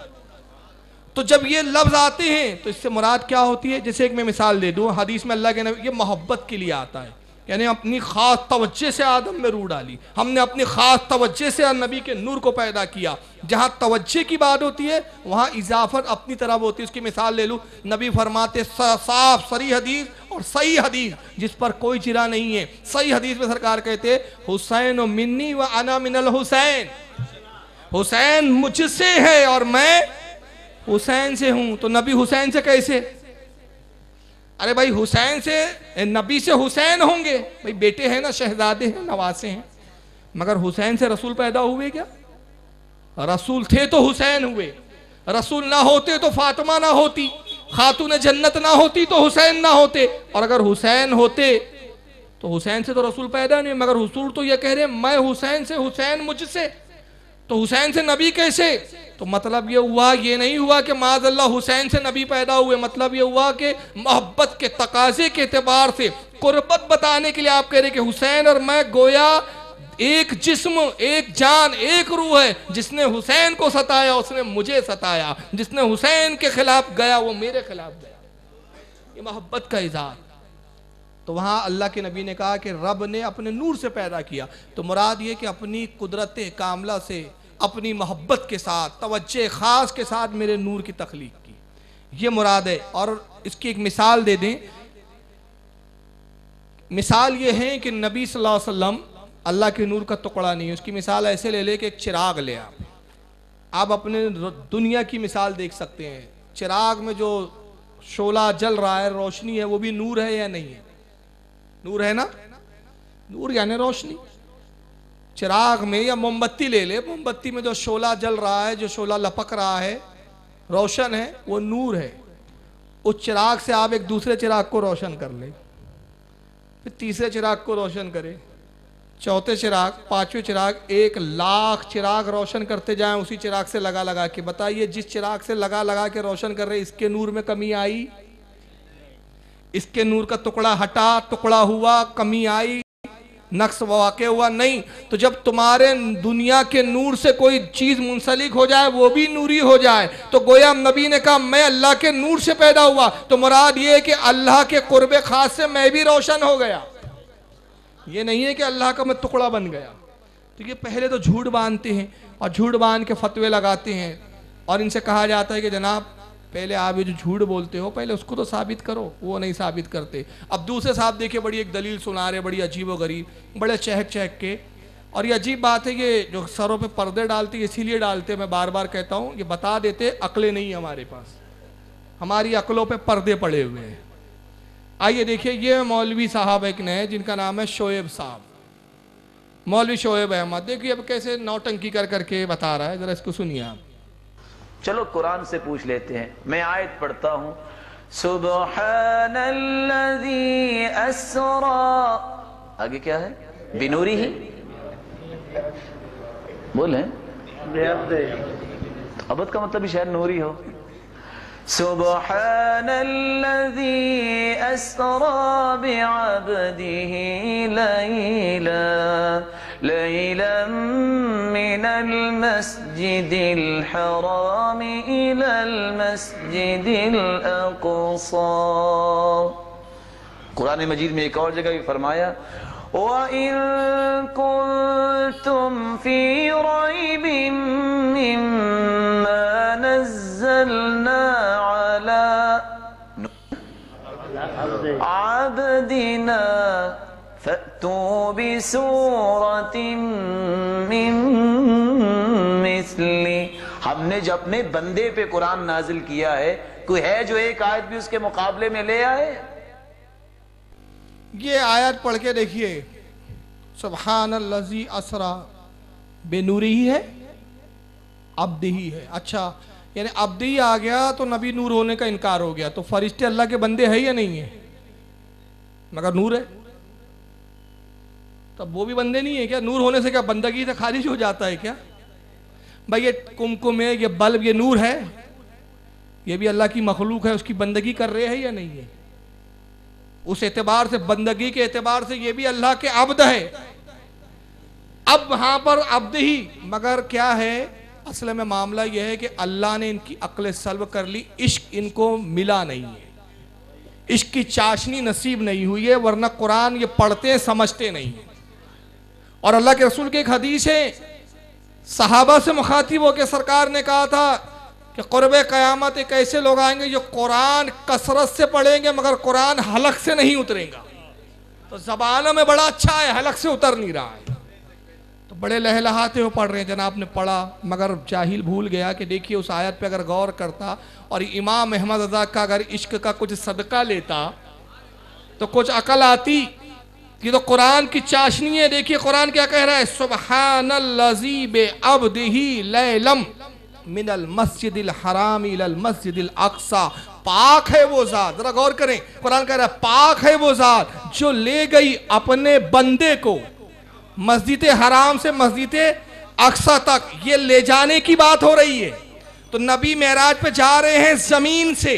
तो जब ये लफ्ज आते हैं तो इससे मुराद क्या होती है, जैसे एक मैं मिसाल दे दूं, हदीस में अल्लाह के नबी, ये मोहब्बत के लिए आता है, यानी अपनी खास तवज्जो से आदम में रूह डाली, हमने अपनी खास तवज्जो से नबी के नूर को पैदा किया। जहाँ तवज्जो की बात होती है वहाँ इजाफत अपनी तरफ होती है। उसकी मिसाल ले लूँ, नबी फरमाते साफ सरी हदीस और सही हदीस जिस पर कोई चिरा नहीं है, सही हदीस में सरकार कहते हुसैन व मिन्नी व अना मिनल हुसैन, हुसैन मुझसे है और मैं हुसैन से हूं। तो नबी हुसैन से कैसे, अरे भाई हुसैन से नबी से हुसैन होंगे, भाई बेटे हैं ना, शहजादे हैं, नवासे हैं, मगर हुसैन से रसूल पैदा हुए क्या? रसूल थे तो हुसैन हुए, रसूल ना होते तो फातिमा ना होती, खातून जन्नत ना होती तो हुसैन ना होते, और अगर हुसैन होते तो हुसैन से तो रसूल पैदा नहीं। मगर हुसूल तो ये कह रहे मैं हुसैन से, हुसैन मुझसे, तो हुसैन से नबी कैसे? तो मतलब ये हुआ, ये नहीं हुआ कि माज़अल्लाह हुसैन से नबी पैदा हुए, मतलब ये हुआ कि मोहब्बत के तकाजे के एतबार से, कुर्बत बताने के लिए आप कह रहे कि हुसैन और मैं गोया एक जिस्म, एक जान, एक रूह है। जिसने हुसैन को सताया उसने मुझे सताया, जिसने हुसैन के खिलाफ गया वो मेरे खिलाफ गया। ये मोहब्बत का इज़हार। तो वहाँ अल्लाह के नबी ने कहा कि रब ने अपने नूर से पैदा किया। तो मुराद ये कि अपनी कुदरत कामला से, अपनी मोहब्बत के साथ, तवज्जो ख़ास के साथ मेरे नूर की तख्लीक की, ये मुराद है। और इसकी एक मिसाल दे दें, मिसाल ये है कि नबी सल्लल्लाहु अलैहि वसल्लम अल्लाह के नूर का टुकड़ा नहीं है। उसकी मिसाल ऐसे ले ले कि एक चिराग ले, आप अपने दुनिया की मिसाल देख सकते हैं। चिराग में जो शोला जल रहा है, रोशनी है, वो भी नूर है या नहीं है? नूर है ना, नूर यानी रोशनी। चिराग में, या मोमबत्ती ले ले, मोमबत्ती में जो शोला जल रहा है, जो शोला लपक रहा है, रोशन है, वो नूर है। उस चिराग से आप एक दूसरे चिराग को रोशन कर ले, फिर तीसरे चिराग को रोशन करे, चौथे चिराग, पांचवें चिराग, 1,00,000 चिराग रोशन करते जाएं उसी चिराग से लगा लगा के। बताइए जिस चिराग से लगा लगा के रोशन कर रहे, इसके नूर में कमी आई? इसके नूर का टुकड़ा हटा, टुकड़ा हुआ, कमी आई, नक्स वाक़े हुआ? नहीं। तो जब तुम्हारे दुनिया के नूर से कोई चीज़ मुंसलिक हो जाए, वो भी नूरी हो जाए, तो गोया नबी ने कहा मैं अल्लाह के नूर से पैदा हुआ। तो मुराद ये है कि अल्लाह के कुर्बे खास से मैं भी रोशन हो गया। ये नहीं है कि अल्लाह का मैं टुकड़ा बन गया। तो ये पहले तो झूठ बांधते हैं और झूठ बांध के फतवे लगाते हैं, और इनसे कहा जाता है कि जनाब पहले आप ये जो झूठ बोलते हो पहले उसको तो साबित करो, वो नहीं साबित करते। अब दूसरे साहब देखिए बड़ी एक दलील सुना रहे, बड़ी अजीब व गरीब, बड़े चहक चहक के। और ये अजीब बात है, ये जो सरों पे पर्दे डालते इसीलिए डालते, मैं बार बार कहता हूँ, ये बता देते अकलें नहीं है हमारे पास, हमारी अकलों पे पर्दे पड़े हुए हैं। आइए देखिए, ये मौलवी साहब एक नए जिनका नाम है शोएब साहब, मौलवी शोएब अहमद। देखिए अब कैसे नौटंकी कर करके बता रहा है, जरा इसको सुनिए आप। चलो कुरान से पूछ लेते हैं, मैं आयत पढ़ता हूँ। सुब्हानल्लज़ी अस्रा, आगे क्या है? बिनूरी ही बोले, अबद का मतलब भी शायद नूरी हो। सुब्हानल्लज़ी अस्रा बिअब्दिही लैलन मिनल मस्जिदिल हराम इलल मस्जिदिल अक़सा। कुरान मजीद में एक और जगह भी फरमाया, वइन कुन्तुम फी रैबिम मिम्मा नज़्ज़लना अला अब्दिना फअतू बिसूरतिम मिन मिस्ली। हमने जब अपने बंदे पे कुरान नाजिल किया है, कोई है जो एक आयत भी उसके मुकाबले में ले आए? ये आयत पढ़ के देखिए, सुब्हानल्लज़ी असरा, बेनूरी ही है, अब्दी ही है। अच्छा, यानी अब्दी आ गया तो नबी नूर होने का इनकार हो गया, तो फरिश्ते अल्लाह के बंदे है या नहीं है? मगर नूर है, तब वो भी बंदे नहीं है क्या? नूर होने से क्या बंदगी से खारिज हो जाता है क्या? भाई ये कुमकुम है, ये बल्ब, ये नूर है, ये भी अल्लाह की मखलूक है, उसकी बंदगी कर रहे हैं या नहीं है? उस एतबार से, बंदगी के एतबार से ये भी अल्लाह के अब्द है। अब वहां पर अब्द ही, मगर क्या है असल में मामला यह है कि अल्लाह ने इनकी अक्ल सल्ब कर ली, इश्क इनको मिला नहीं है, इश्क की चाशनी नसीब नहीं हुई है, वरना कुरान ये पढ़ते हैं समझते नहीं है। और अल्लाह के रसूल की एक हदीस है, सहाबा से मुखातिब होकर सरकार ने कहा था कि क़ुर्बे क़यामत एक ऐसे लोग आएंगे जो कुरान कसरत से पढ़ेंगे मगर कुरान हलक से नहीं उतरेगा। तो ज़बान में बड़ा अच्छा है, हलक से उतर नहीं रहा है, तो बड़े लहलहाते हुए पढ़ रहे हैं। जनाब ने पढ़ा, मगर जाहिल भूल गया कि देखिए उस आयत पे अगर गौर करता और इमाम अहमद रज़ा का अगर इश्क का कुछ सदका लेता तो कुछ अकल आती। ये तो कुरान की चाशनी है। देखिए कुरान क्या कह रहा है, सुब्हानल्लज़ी बिअब्दिही लैलम मिनल मस्जिदिल हराम इलल मस्जिदिल अक़सा। पाक है वो ज़ात, जरा गौर करें, कुरान कह रहा है पाक है वो ज़ात जो ले गई अपने बंदे को मस्जिद हराम से मस्जिद अक़सा तक। ये ले जाने की बात हो रही है। तो नबी मेराज पे जा रहे हैं जमीन से,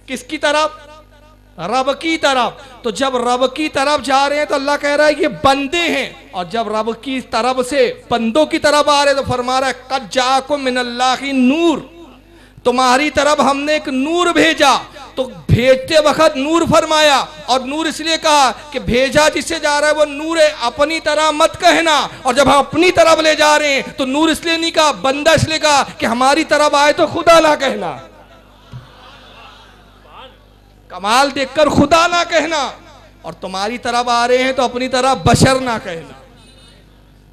किसकी तरफ? रब की तरफ। तो जब रब की तरफ जा रहे हैं तो अल्लाह कह रहा है ये बंदे हैं, और जब रब की तरफ से बंदों की तरफ आ रहे तो फरमा रहा है कद जाकुम मिनल्लाहि नूर, तुम्हारी तरफ हमने एक नूर भेजा। तो भेजते वक्त नूर फरमाया, और नूर इसलिए कहा कि भेजा जिससे जा रहा है वो नूर है, अपनी तरह मत कहना। और जब हम अपनी तरफ ले जा रहे हैं तो नूर इसलिए नहीं कहा, बंदा इसलिए कहा कि हमारी तरफ आए तो खुदा ना कहना, कमाल देखकर खुदा ना कहना, और तुम्हारी तरफ आ रहे हैं तो अपनी तरफ बशर ना कहना।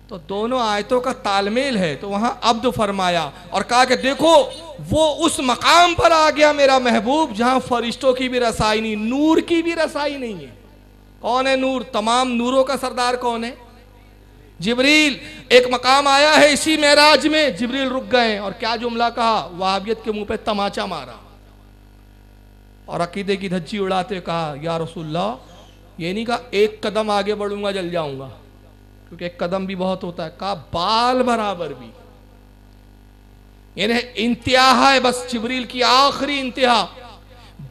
तो दोनों आयतों का तालमेल है। तो वहां अब्द फरमाया और कहा कि देखो वो उस मकाम पर आ गया मेरा महबूब जहां फरिश्तों की भी रसाई नहीं, नूर की भी रसाई नहीं है। कौन है नूर? तमाम नूरों का सरदार कौन है? जिब्रील। एक मकाम आया है इसी मेराज में, जिब्रील रुक गए और क्या जुमला कहा, वहाबियत के मुंह पे तमाचा मारा और अकीदे की धज्जी उड़ाते कहा या रसूलल्लाह, ये नहीं कहा एक कदम आगे बढ़ूंगा जल जाऊंगा, क्योंकि एक कदम भी बहुत होता है, कहा बाल बराबर भी। यानी इंतहा है बस जिब्रील की आखिरी इंतहा,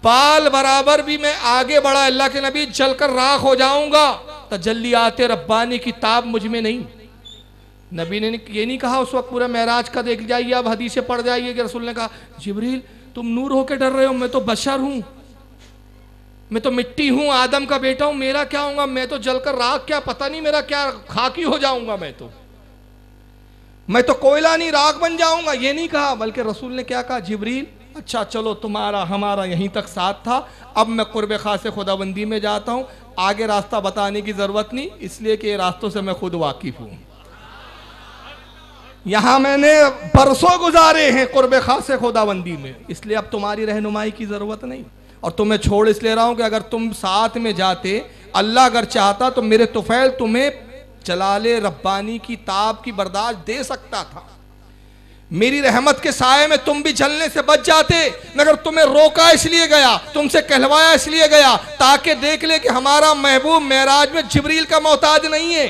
बाल बराबर भी मैं आगे बढ़ा, अल्लाह के नबी जलकर राख हो जाऊंगा, तजल्लियाते रब्बानी की ताब मुझ में नहीं। नबी ने ये नहीं कहा उस वक्त पूरा मेराज का देख जाइए, अब हदीसें पढ़ जाइए कि रसूल ने कहा जिब्रील तुम नूर होकर डर रहे हो, मैं तो बशर हूं, मैं तो मिट्टी हूं, आदम का बेटा हूं, मेरा क्या होगा, मैं तो जलकर राख, क्या पता नहीं मेरा क्या खाकी हो जाऊंगा, मैं तो कोयला नहीं राख बन जाऊंगा। ये नहीं कहा, बल्कि रसूल ने क्या कहा, जिब्रील अच्छा चलो तुम्हारा हमारा यहीं तक साथ था, अब मैं कुर्ब खास खुदाबंदी में जाता हूँ, आगे रास्ता बताने की ज़रूरत नहीं, इसलिए कि रास्तों से मैं खुद वाकिफ़ हूँ। यहाँ मैंने बरसों गुजारे हैं कुर्ब खास खुदाबंदी में, इसलिए अब तुम्हारी रहनुमाई की ज़रूरत नहीं। और तुम्हें छोड़ इसलिए रहा हूँ कि अगर तुम साथ में जाते, अल्लाह अगर चाहता तो मेरे तुफैल तुम्हें जलाले रब्बानी की ताब की बर्दाश्त दे सकता था। मेरी रहमत के साए में तुम भी जलने से बच जाते, मगर तुम्हें रोका इसलिए गया, तुमसे कहलवाया इसलिए गया ताकि देख ले कि हमारा महबूब मेराज में जिब्रील का मोहताज नहीं है,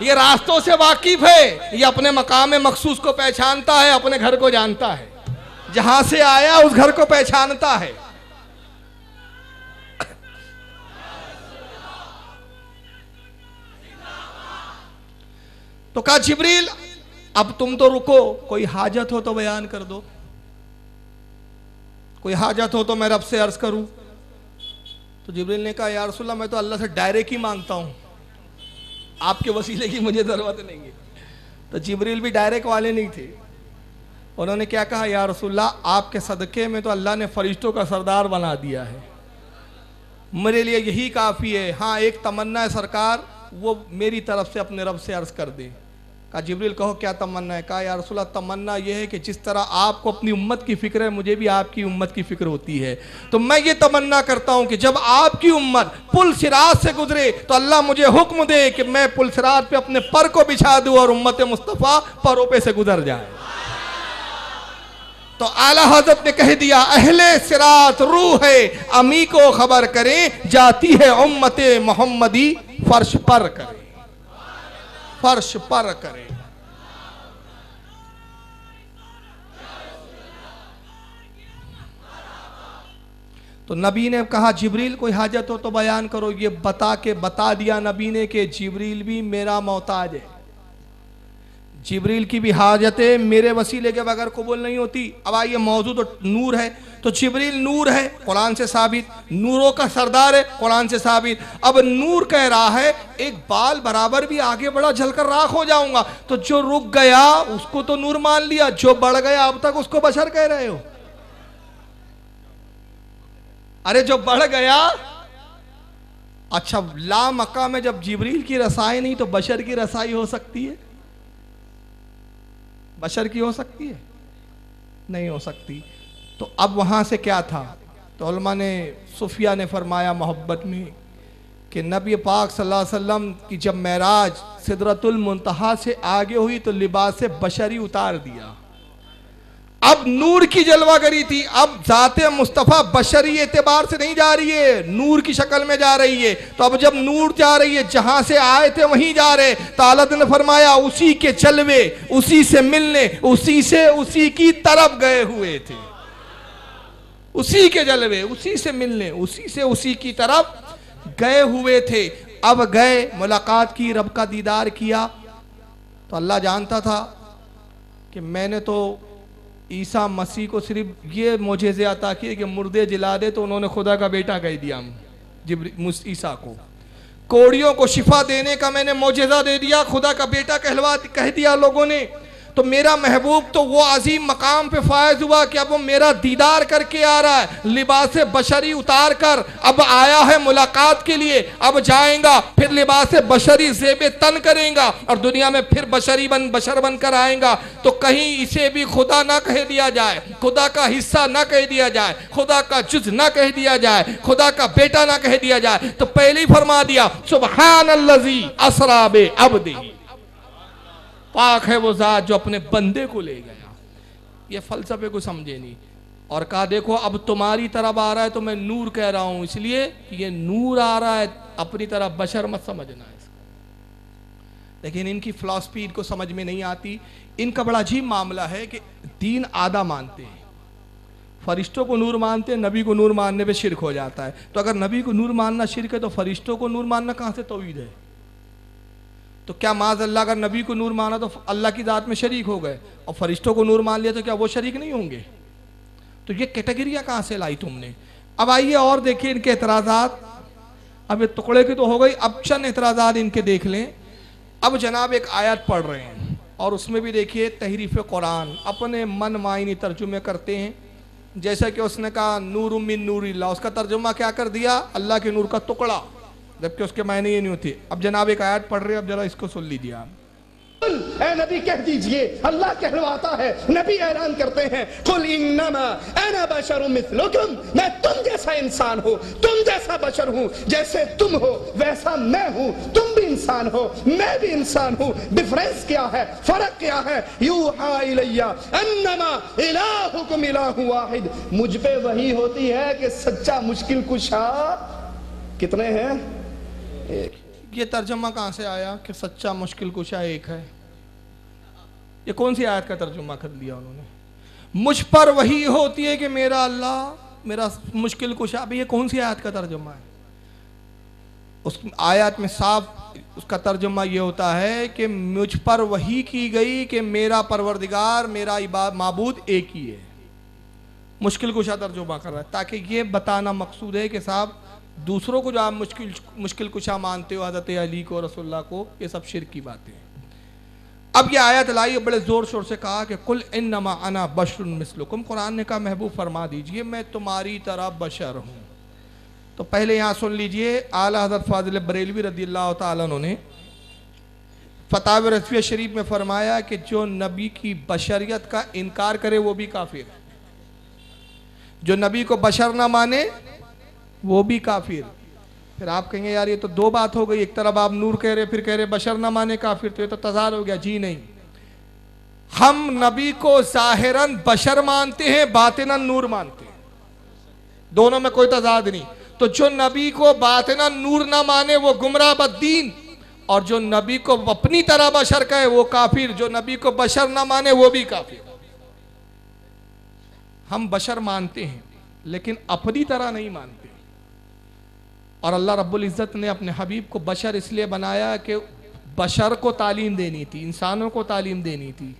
ये रास्तों से वाकिफ है, ये अपने मकाम मखसूस को पहचानता है, अपने घर को जानता है, जहां से आया उस घर को पहचानता है। तो कहा जिब्रील अब तुम तो रुको, कोई हाजत हो तो बयान कर दो, कोई हाजत हो तो मैं रब से अर्ज करूं। तो जिब्रील ने कहा या रसूलल्लाह मैं तो अल्लाह से डायरेक्ट ही मांगता हूं, आपके वसीले की मुझे ज़रूरत नहीं है। तो जिब्रील भी डायरेक्ट वाले नहीं थे, उन्होंने क्या कहा या रसूलल्लाह आपके सदक़े में तो अल्लाह ने फरिश्तों का सरदार बना दिया है, मेरे लिए यही काफ़ी है। हाँ एक तमन्ना है सरकार, वो मेरी तरफ से अपने रब से अर्ज़ कर दे। कहा जिब्रील कहो क्या तमन्ना है। कहा या रसूलल्लाह तमन्ना यह है कि जिस तरह आपको अपनी उम्मत की फ़िक्र है, मुझे भी आपकी उम्मत की फ़िक्र होती है, तो मैं ये तमन्ना करता हूँ कि जब आपकी उम्मत पुल सिरात से गुजरे तो अल्लाह मुझे हुक्म दे कि मैं पुल सिरात पे अपने पर को बिछा दूँ और उम्मत मुस्तफ़ा परों पे से गुजर जाए। तो आला हज़रत ने कह दिया अहले सिरात रूह है अमी को खबर करें, जाती है उम्मत मोहम्मदी फर्श पर करे, फर्श पर करे। तो नबी ने कहा जिब्रील कोई हाजत हो तो बयान करो। ये बता दिया नबी ने कि जिब्रील भी मेरा मोहताज है, जिब्रील की भी हाजतें मेरे वसीले के बगैर कबूल नहीं होती। अब आइए मौजू तो नूर है, तो जिब्रील नूर है कुरान से साबित, नूरों का सरदार है कुरान से साबित। अब नूर कह रहा है एक बाल बराबर भी आगे बढ़ा जलकर राख हो जाऊंगा, तो जो रुक गया उसको तो नूर मान लिया, जो बढ़ गया अब तक उसको बशर कह रहे हो। अरे जो बढ़ गया, अच्छा ला मक्का में जब जिब्रील की रसाई नहीं तो बशर की रसाई हो सकती है? बशर की हो सकती है? नहीं हो सकती। तो अब वहाँ से क्या था? तो उलमा ने सूफिया ने फरमाया मोहब्बत में कि नबी पाक सल्लल्लाहु अलैहि वसल्लम की जब मेराज सिदरतुल मुंतहा से आगे हुई तो लिबास बशरी उतार दिया, अब नूर की जलवागरी थी। अब ज़ाते मुस्तफ़ा बशरी एतबार से नहीं जा रही है, नूर की शक्ल में जा रही है। तो अब जब नूर जा रही है, जहां से आए थे वहीं जा रहे। तालत ने फरमाया उसी के जलवे, उसी से मिलने, उसी से उसी की तरफ गए हुए थे। उसी के जलवे, उसी से मिलने, उसी से उसी की तरफ गए हुए थे। अब गए, मुलाकात की, रब का दीदार किया। तो अल्लाह जानता था कि मैंने तो ईसा मसीह को सिर्फ ये मोजेज़े अता किए कि मुर्दे जिला दे, तो उन्होंने खुदा का बेटा कह दिया ईसा को। कोड़ियों को शिफा देने का मैंने मोजेज़ा दे दिया, खुदा का बेटा कह दिया लोगों ने। तो मेरा महबूब तो वो अजीम मकाम पे फायज हुआ कि अब वो मेरा दीदार करके आ रहा है, लिबास बशरी उतार कर अब आया है मुलाकात के लिए। अब जाएगा फिर लिबास बशरी ज़ेबे तन करेगा और दुनिया में फिर बशर बनकर आएगा। तो कहीं इसे भी खुदा ना कह दिया जाए, खुदा का हिस्सा ना कह दिया जाए, खुदा का जुज ना कह दिया जाए, खुदा का बेटा ना कह दिया जाए। तो पहले ही फरमा दिया सुब्हानल्लज़ी असरा बि अब्दिही, पाक है वो ज़ात जो अपने बंदे को ले गया। ये फलसफे को समझे नहीं। और कहा देखो अब तुम्हारी तरफ आ रहा है तो मैं नूर कह रहा हूं, इसलिए ये नूर आ रहा है, अपनी तरफ बशर मत समझना है इसको। लेकिन इनकी फिलॉसफी इनको समझ में नहीं आती। इनका बड़ा अजीब मामला है कि दीन आधा मानते हैं, फरिश्तों को नूर मानते हैं, नबी को नूर मानने पे शिरक हो जाता है। तो अगर नबी को नूर मानना शिरक है तो फरिश्तों को नूर मानना कहाँ से तौहीद है? तो क्या माज़ अल्लाह अगर नबी को नूर माना तो अल्लाह की ज़ात में शरीक हो गए, और फरिश्तों को नूर मान लिया तो क्या वो शरीक नहीं होंगे? तो ये कैटेगरियाँ कहाँ से लाई तुमने? अब आइए और देखिए इनके एतराज़ात। अब ये टुकड़े की तो हो गई, अब चंद एतराज़ात इनके देख लें। अब जनाब एक आयत पढ़ रहे हैं और उसमें भी देखिए तहरीफ कुरान, अपने मन मायनी तर्जुमे करते हैं। जैसा कि उसने कहा नूर मिन नूरिल्लाह, उसका तर्जुमा क्या कर दिया, अल्लाह के नूर का टुकड़ा, जबकि उसके मायने ये नहीं होते। अब जनाब एक आयत पढ़ रहे, अब जरा इसको सुन लीजिए आप। ऐ नबी कह दीजिए, अल्लाह कहलवाता है, नबी ऐलान करते हैं, कुल इन्नमा अना बशरुम मिस्लुकुम, मैं तुम जैसा इंसान हूँ, तुम जैसा बशर हूँ, जैसे तुम हो वैसा मैं हूँ, तुम भी इंसान हो मैं भी इंसान हूँ। डिफरेंस क्या है, फर्क क्या है, यूहा इलैया अन्नमा इलाहुकुम इलाहु वाहिद, मुझ पे वही होती है कि सच्चा मुश्किल कुशा कितने हैं, एक। ये तर्जुमा कहाँ से आया कि सच्चा मुश्किल कुशा एक है? ये कौन सी आयत का तर्जुमा कर लिया उन्होंने? मुझ पर वही होती है कि मेरा अल्लाह मेरा मुश्किल कुशा। अभी ये कौन सी आयत का तर्जुमा है? उस आयत में साफ उसका तर्जुमा ये होता है कि मुझ पर वही की गई कि मेरा परवरदिगार मेरा माबूद एक ही है। मुश्किल कुशा तर्जुमा कर रहा है, ताकि ये बताना मकसूद है कि साहब दूसरों को जो आप मुश्किल कुशा मानते हो, हज़रत अली को, रसूलुल्लाह को, ये सब शिर्क की बातें हैं। अब ये आयत लाई, बड़े ज़ोर शोर से कहा कि कुल इन्नमा अना बशरुन मिस्लुकुम, कुरान ने कहा महबूब फरमा दीजिए मैं तुम्हारी तरह बशर हूँ। तो पहले यहाँ सुन लीजिए, आला हज़रत फाजिल बरेलवी रज़ियल्लाहु ताला अन्हु ने फतावा रज़विया शरीफ में फरमाया कि जो नबी की बशरियत का इनकार करे वो भी काफिर है, जो नबी को बशर ना माने वो भी काफिर। फिर आप कहेंगे यार ये तो दो बात हो गई, एक तरफ आप नूर कह रहे फिर कह रहे बशर ना माने काफिर, तो ये तो तज़ाद हो गया। जी नहीं, हम नबी को ज़ाहिरन बशर मानते हैं, बातिनन नूर मानते हैं, दोनों में कोई तज़ाद नहीं। तो जो नबी को बातिनन नूर ना माने वो गुमराह बद्दीन, और जो नबी को अपनी तरह बशर कहे वो काफिर, जो नबी को बशर ना माने वो भी काफिर। हम बशर मानते हैं लेकिन अपनी तरह नहीं मानते। और अल्लाह रब्बुल इज़्ज़त ने अपने हबीब को बशर इसलिए बनाया कि बशर को तालीम देनी थी, इंसानों को तालीम देनी थी।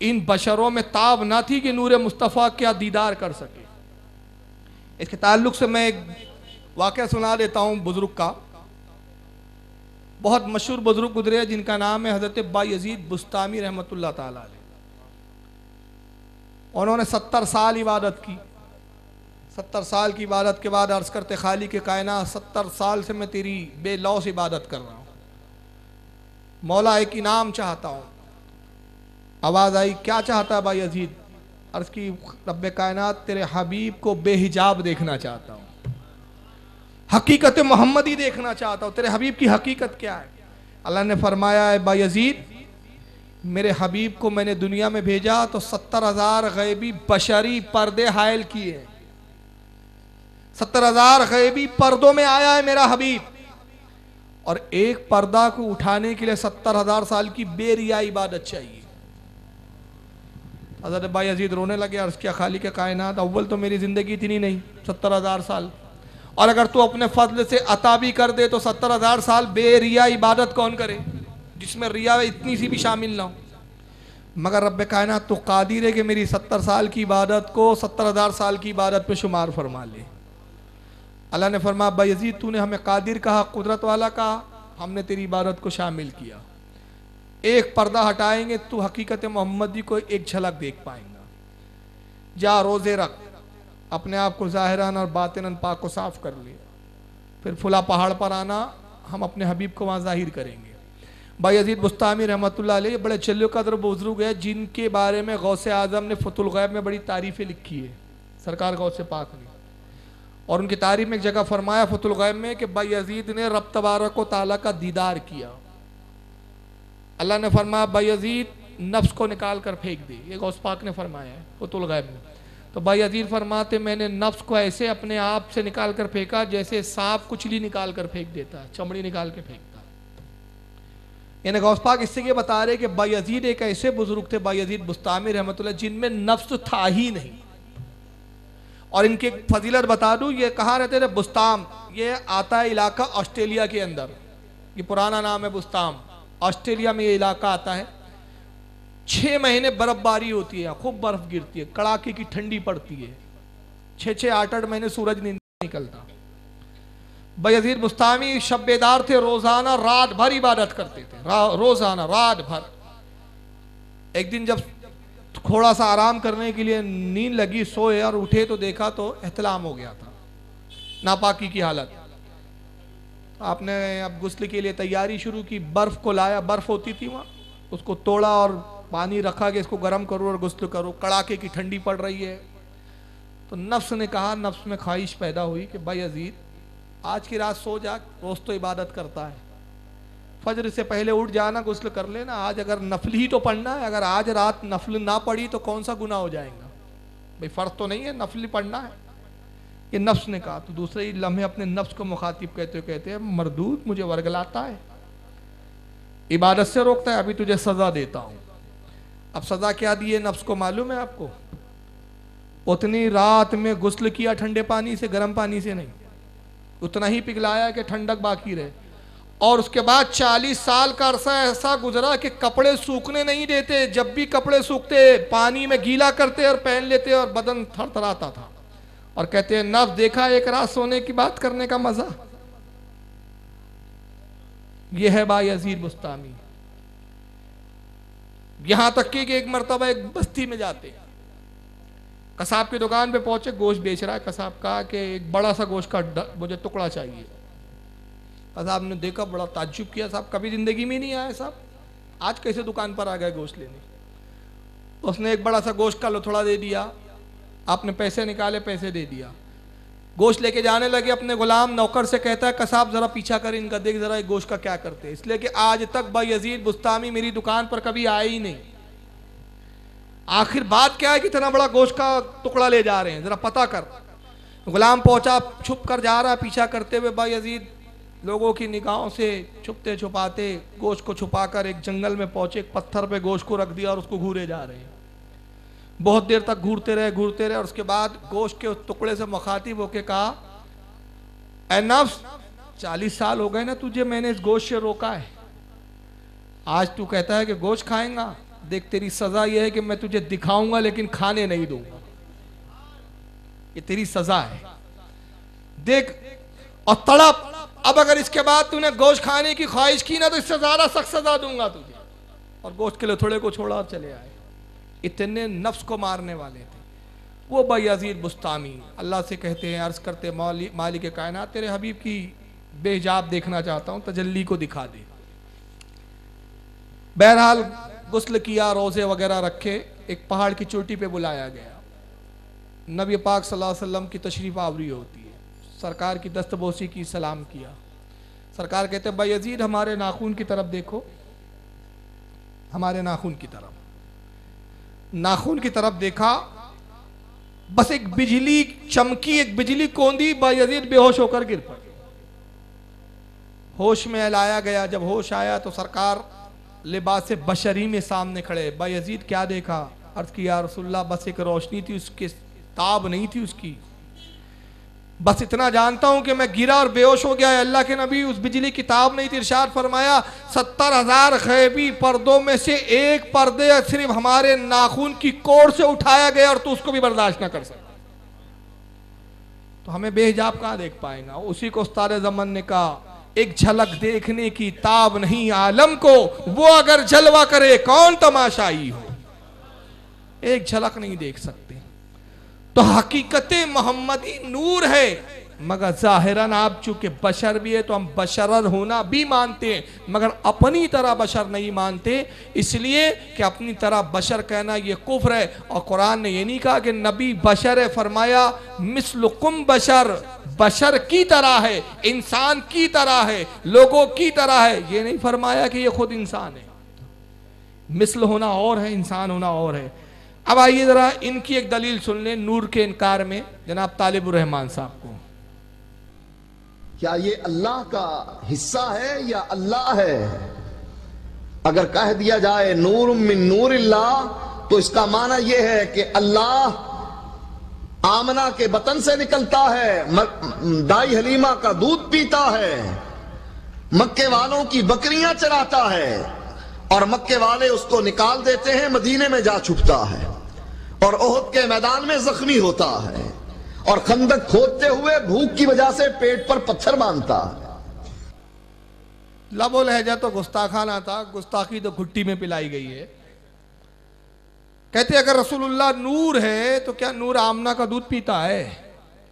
इन बशरों में ताब ना थी कि नूर मुस्तफ़ा क्या दीदार कर सके। इसके ताल्लुक से मैं एक वाक़या सुना देता हूँ बुज़ुर्ग का। बहुत मशहूर बुज़ुर्ग गुजरे जिनका नाम है हज़रत बायज़ीद बुस्तामी रहमतुल्लाह ताला अलैह। उन्होंने 70 साल इबादत की। 70 साल की इबादत के बाद अर्ज़ करते खाली के कायनात 70 साल से मैं तेरी बेलौस इबादत कर रहा हूँ, मौला एक इनाम चाहता हूँ। आवाज़ आई क्या चाहता है बायज़ीद? अर्ज़ की रब्बे कायनात तेरे हबीब को बेहिजाब देखना चाहता हूँ, हकीकत मोहम्मदी देखना चाहता हूँ। तेरे हबीब की हकीकत क्या है? अल्लाह ने फरमाया है बायज़ीद मेरे हबीब को मैंने दुनिया में भेजा तो 70,000 गैबी बशरी पर्दे हायल किए। 70,000 गैबी पर्दों में आया है मेरा हबीब, और एक पर्दा को उठाने के लिए 70,000 साल की बेरिया इबादत चाहिए। हज़रत बायज़ीद रोने लगे, अर्ज़ किया खाली के कायनात अव्वल तो मेरी ज़िंदगी इतनी नहीं 70,000 साल, और अगर तू अपने फजल से अता भी कर दे तो 70,000 साल बेरिया इबादत कौन करे जिसमें रिया इतनी सी भी शामिल ना हो। मगर रब्ब कायनात तो कादिर है कि मेरी 70 साल की इबादत को 70,000 साल की इबादत पे शुमार फरमा ले। अल्लाह ने फरमाया बायज़ीद तूने हमें कादिर कहा, कुदरत वाला कहा, हमने तेरी इबादत को शामिल किया। एक पर्दा हटाएंगे तू हकीकत मोहम्मदी को एक झलक देख पाएंगा। जा रोज़े रख, अपने आप को ज़ाहिरन और बातिनन पाक को साफ कर ले, फिर फुला पहाड़ पर आना, हम अपने हबीब को वहाँ ज़ाहिर करेंगे। बायज़ीद बुस्तामी रहमतुल्लाह अलैह बड़े चल्लो कदर बुज़ुर्ग है जिनके बारे में गौसे आज़म ने फतुल गैब में बड़ी तारीफ़ें लिखी है सरकार गौसे पाक ने। और उनकी तारीफ़ में एक जगह फरमाया फतुल गैब में कि बायज़ीद ने रब तबारक व तआला का दीदार किया। अल्लाह ने फरमाया बायज़ीद नफ्स को निकाल कर फेंक दे, ये गौस पाक ने फरमाया है फतुल गैब में। तो बायज़ीद फरमाते मैंने नफ्स को ऐसे अपने आप से निकाल कर फेंका जैसे सांप कुचली निकाल कर फेंक देता है, चमड़ी निकाल के फेंकता है। यानी गौस पाक इससे ये बता रहे कि बायज़ीद एक ऐसे बुजुर्ग थे बायज़ीद बुस्तामी रहमतुल्लाह जिनमें नफ्स था ही नहीं। और इनकी एक फजीलत बता दूं, ये कहाँ रहते थे? बुस्ताम, ये आता है इलाका ऑस्ट्रेलिया के अंदर, ये पुराना नाम है बुस्ताम, ऑस्ट्रेलिया में ये इलाका आता है। 6 महीने बर्फबारी होती है, खूब बर्फ गिरती है, कड़ाके की ठंडी पड़ती है, 6-6, 8-8 महीने सूरज नहीं निकलता। बायज़ीद बुस्तामी शब्बेदार थे, रोजाना रात भर इबादत करते थे, रोजाना रात भर। एक दिन जब थोड़ा सा आराम करने के लिए नींद लगी, सोए और उठे तो देखा तो एहतलाम हो गया था, नापाकी की हालत। आपने अब गुस्ल के लिए तैयारी शुरू की, बर्फ को लाया, बर्फ होती थी वहाँ, उसको तोड़ा और पानी रखा कि इसको गर्म करो और गुस्ल करो। कड़ाके की ठंडी पड़ रही है तो नफ्स ने कहा, नफ्स में ख्वाहिश पैदा हुई कि भाई अजीज आज की रात सो जा, रोज तो इबादत करता है, फजर से पहले उठ जाना, गुस्ल कर लेना, आज अगर नफल ही तो पढ़ना है, अगर आज रात नफल ना पढ़ी तो कौन सा गुनाह हो जाएगा, भाई फर्ज तो नहीं है, नफल पढ़ना है। ये नफ्स ने कहा। तो दूसरे ही लम्हे अपने नफ्स को मुखातिब कहते हैं मरदूद मुझे वर्गलाता है, इबादत से रोकता है, अभी तुझे सजा देता हूं। अब सजा क्या दी है नफ्स को मालूम है आपको? उतनी रात में गुस्ल किया ठंडे पानी से, गर्म पानी से नहीं, उतना ही पिघलाया कि ठंडक बाकी रहे। और उसके बाद 40 साल का अरसा ऐसा गुजरा कि कपड़े सूखने नहीं देते, जब भी कपड़े सूखते पानी में गीला करते और पहन लेते और बदन थरथराता था। और कहते हैं नफ्स देखा एक रात सोने की बात करने का मजा। यह है बायजीद बुस्तामी। यहां तक कि एक मरतबा एक बस्ती में जाते, कसाब की दुकान पे पहुंचे, गोश्त बेच रहा है कसाब का कि एक बड़ा सा गोश्त का मुझे टुकड़ा चाहिए। कसाब ने देखा, बड़ा ताज्जुब किया, साहब कभी जिंदगी में नहीं आया साहब, आज कैसे दुकान पर आ गए गोश्त लेने। उसने एक बड़ा सा गोश्त का लोथड़ा दे दिया, आपने पैसे निकाले, पैसे दे दिया, गोश्त लेके जाने लगे। अपने गुलाम नौकर से कहता है कसाब जरा पीछा कर इनका, देख जरा एक गोश्त का क्या करते हैं, इसलिए कि आज तक बायजीद बुस्तामी मेरी दुकान पर कभी आए ही नहीं। आखिर बात क्या है कि इतना बड़ा गोश्त का टुकड़ा ले जा रहे हैं, जरा पता कर। गुलाम पहुंचा, छुप कर जा रहा, पीछा करते हुए बायजीद लोगों की निगाहों से छुपते छुपाते गोश्त को छुपाकर एक जंगल में पहुंचे, एक पत्थर पे गोश्त को रख दिया और उसको घूरे जा रहे हैं। बहुत देर तक घूरते रहे और उसके बाद गोश्त के उस टुकड़े से मुखातिब होके कहा, ऐ नफ्स 40 साल हो गए ना तुझे मैंने इस गोश्त से रोका है, आज तू कहता है कि गोश्त खाएंगा, देख तेरी सजा यह है कि मैं तुझे दिखाऊंगा लेकिन खाने नहीं दूंगा, ये तेरी सजा है, देख और तड़प। अब अगर इसके बाद तूने गोश्त खाने की ख्वाहिश की ना तो इससे ज्यादा सख्त सजा दूंगा तुझे। और गोश्त के लिए थोड़े को छोड़ा और चले आए। इतने नफ्स को मारने वाले थे वो बायजीद बुस्तामी। अल्लाह से कहते हैं, अर्ज करते मालिक कायनात तेरे हबीब की बेहिजाब देखना चाहता हूं, तजल्ली को दिखा दे। बहरहाल गुस्ल किया, रोजे वगैरह रखे, एक पहाड़ की चोटी पे बुलाया गया। नबी पाक सल्लल्लाहु अलैहि वसल्लम की तशरीफ आवरी होती है, सरकार की दस्तबोसी की, सलाम किया। सरकार कहते हैं बायजीद हमारे नाखून की तरफ देखो, हमारे नाखून की तरफ। नाखून की तरफ देखा, बस एक बिजली चमकी, एक बिजली कौंदी, बायजीद बेहोश होकर गिर पड़े। होश में लाया गया, जब होश आया तो सरकार लिबास बशरी में सामने खड़े। बायजीद क्या देखा? अर्ज किया रसूलुल्लाह, बस एक रोशनी थी, उसके ताब नहीं थी उसकी, बस इतना जानता हूं कि मैं गिरा और बेहोश हो गया। अल्लाह के नबी उस बिजली की ताब नहीं थी। इरशाद फरमाया 70,000 गैबी पर्दों में से एक पर्दे सिर्फ हमारे नाखून की कोर से उठाया गया और तू उसको भी बर्दाश्त ना कर सकता, तो हमें बेहिजाब कहां देख पाएगा। उसी को उस्ताद ज़मन ने कहा, एक झलक देखने की ताब नहीं आलम को, वो अगर जलवा करे कौन तमाशाई हो। एक झलक नहीं देख सकते। तो हकीकत मोहम्मदी नूर है, मगर जाहिरन आप चूंकि बशर भी है तो हम बशर होना भी मानते हैं, मगर अपनी तरह बशर नहीं मानते, इसलिए कि अपनी तरह बशर कहना यह कुफ्र है। और कुरान ने यह नहीं कहा कि नबी बशर है, फरमाया मिस्लुकुम बशर, बशर की तरह है, इंसान की तरह है, लोगों की तरह है। ये नहीं फरमाया कि ये खुद इंसान है। मिसल होना और है, इंसान होना और है। अब आइए जरा इनकी एक दलील सुन लें नूर के इनकार में, जनाब तालिबुर रहमान साहब को। क्या ये अल्लाह का हिस्सा है या अल्लाह है? अगर कह दिया जाए नूर मिन नूरिल्लाह तो इसका माना यह है कि अल्लाह आमना के बतन से निकलता है, दाई हलीमा का दूध पीता है, मक्के वालों की बकरियां चराता है और मक्के वाले उसको निकाल देते हैं, मदीने में जा छुपता है और ओहद के मैदान में जख्मी होता है और खंदक खोदते हुए भूख की वजह से पेट पर पत्थर बांधता है। लबो लहजा तो गुस्ताखाना था, गुस्ताखी तो घुट्टी में पिलाई गई है। कहते अगर रसूलुल्लाह नूर है तो क्या नूर आमना का दूध पीता है,